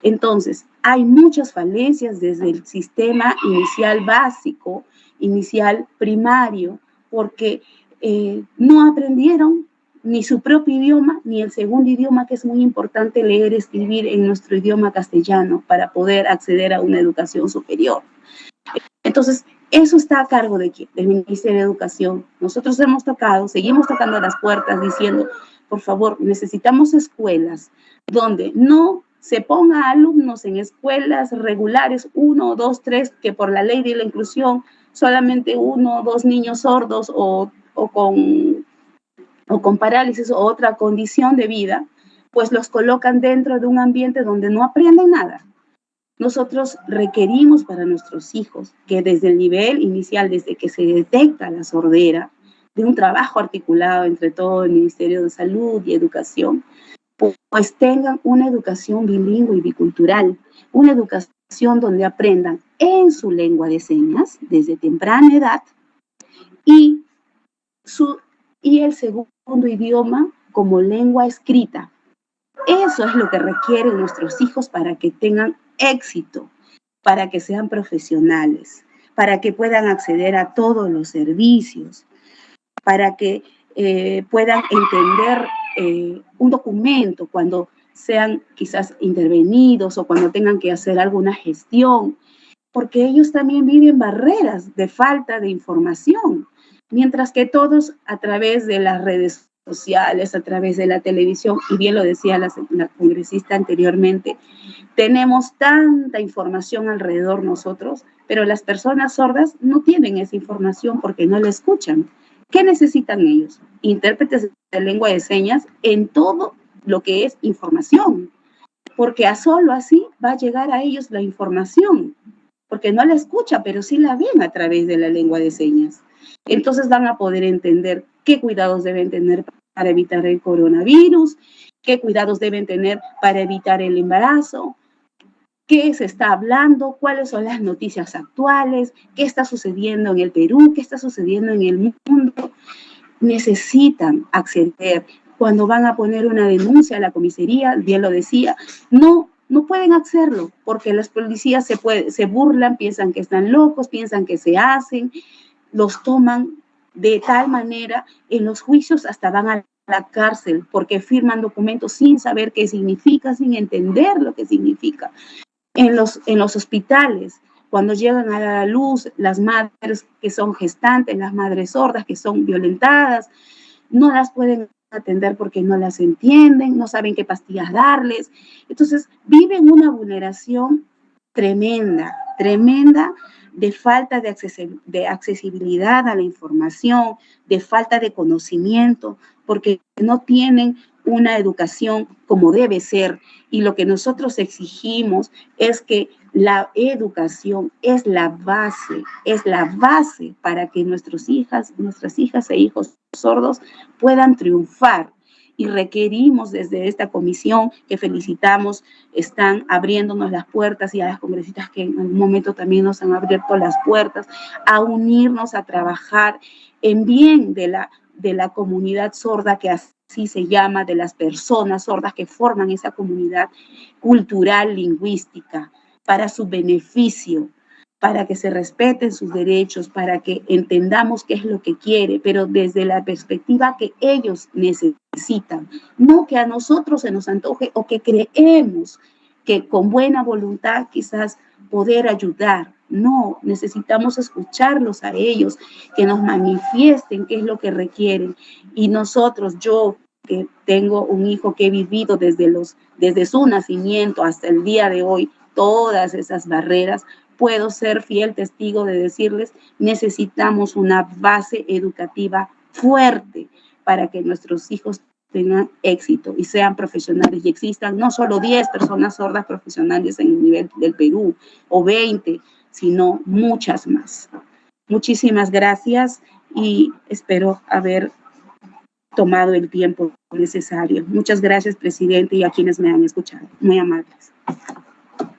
Entonces, hay muchas falencias desde el sistema inicial básico, inicial primario, porque no aprendieron ni su propio idioma, ni el segundo idioma, que es muy importante leer y escribir en nuestro idioma castellano para poder acceder a una educación superior. Entonces, eso está a cargo de ¿quién? Del Ministerio de Educación. Nosotros seguimos tocando las puertas diciendo, por favor, necesitamos escuelas donde no se ponga alumnos en escuelas regulares, 1, 2, 3, que por la ley de la inclusión solamente 1 o 2 niños sordos o con parálisis o otra condición de vida, pues los colocan dentro de un ambiente donde no aprenden nada. Nosotros requerimos para nuestros hijos que desde el nivel inicial, desde que se detecta la sordera, de un trabajo articulado entre todo el Ministerio de Salud y Educación, pues tengan una educación bilingüe y bicultural, una educación donde aprendan en su lengua de señas desde temprana edad y el segundo idioma como lengua escrita. Eso es lo que requieren nuestros hijos para que tengan éxito, para que sean profesionales, para que puedan acceder a todos los servicios, para que puedan entender un documento cuando sean quizás intervenidos o cuando tengan que hacer alguna gestión, porque ellos también viven barreras de falta de información, mientras que todos a través de las redes sociales, a través de la televisión, y bien lo decía la congresista anteriormente, tenemos tanta información alrededor nosotros, pero las personas sordas no tienen esa información porque no la escuchan. ¿Qué necesitan ellos? Intérpretes de lengua de señas en todo lo que es información, porque solo así va a llegar a ellos la información, porque no la escucha, pero sí la ven a través de la lengua de señas. Entonces van a poder entender qué cuidados deben tener para evitar el coronavirus, qué cuidados deben tener para evitar el embarazo, qué se está hablando, cuáles son las noticias actuales, qué está sucediendo en el Perú, qué está sucediendo en el mundo. Necesitan acceder. Cuando van a poner una denuncia a la comisaría, bien lo decía, no pueden hacerlo porque las policías se burlan, piensan que están locos, piensan que se hacen, los toman de tal manera, en los juicios hasta van a la cárcel porque firman documentos sin saber qué significa, sin entender lo que significa. En los hospitales, cuando llegan a la luz, las madres que son gestantes, las madres sordas que son violentadas, no las pueden atender porque no las entienden, no saben qué pastillas darles. Entonces, viven una vulneración tremenda, tremenda de falta de accesibilidad a la información, de falta de conocimiento, porque no tienen una educación como debe ser. Y lo que nosotros exigimos es que la educación es la base para que nuestras hijas e hijos sordos puedan triunfar. Y requerimos desde esta comisión que felicitamos, están abriéndonos las puertas, y a las congresistas que en algún momento también nos han abierto las puertas, a unirnos, a trabajar en bien de la comunidad sorda, que así se llama, de las personas sordas que forman esa comunidad cultural, lingüística, para su beneficio, para que se respeten sus derechos, para que entendamos qué es lo que quiere, pero desde la perspectiva que ellos necesitan, no que a nosotros se nos antoje o que creemos que con buena voluntad quizás poder ayudar. No, necesitamos escucharlos a ellos, que nos manifiesten qué es lo que requieren. Y nosotros, yo que tengo un hijo que he vivido desde su nacimiento hasta el día de hoy, todas esas barreras, puedo ser fiel testigo de decirles, necesitamos una base educativa fuerte para que nuestros hijos tengan éxito y sean profesionales, y existan no solo 10 personas sordas profesionales en el nivel del Perú o 20, sino muchas más. Muchísimas gracias y espero haber tomado el tiempo necesario. Muchas gracias, presidente, y a quienes me han escuchado. Muy amables.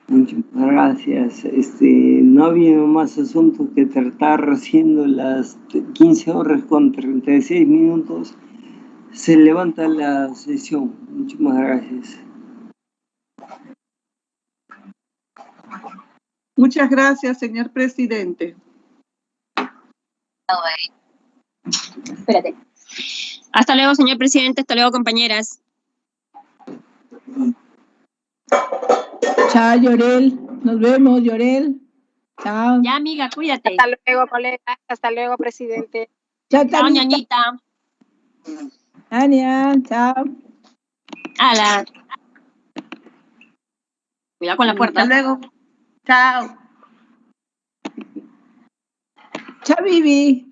Muchas gracias. No había más asuntos que tratar, siendo las 15:36. Se levanta la sesión. Muchísimas gracias. Muchas gracias, señor presidente. Espérate. Hasta luego, señor presidente. Hasta luego, compañeras. Chao, Llorel. Nos vemos, Llorel. Chao. Ya, amiga, cuídate. Hasta luego, colega. Hasta luego, presidente. Chao, Chao, ñañita. Ania, chao. Ala. Cuidado con la puerta. Hasta luego. Chao. Chao, Vivi.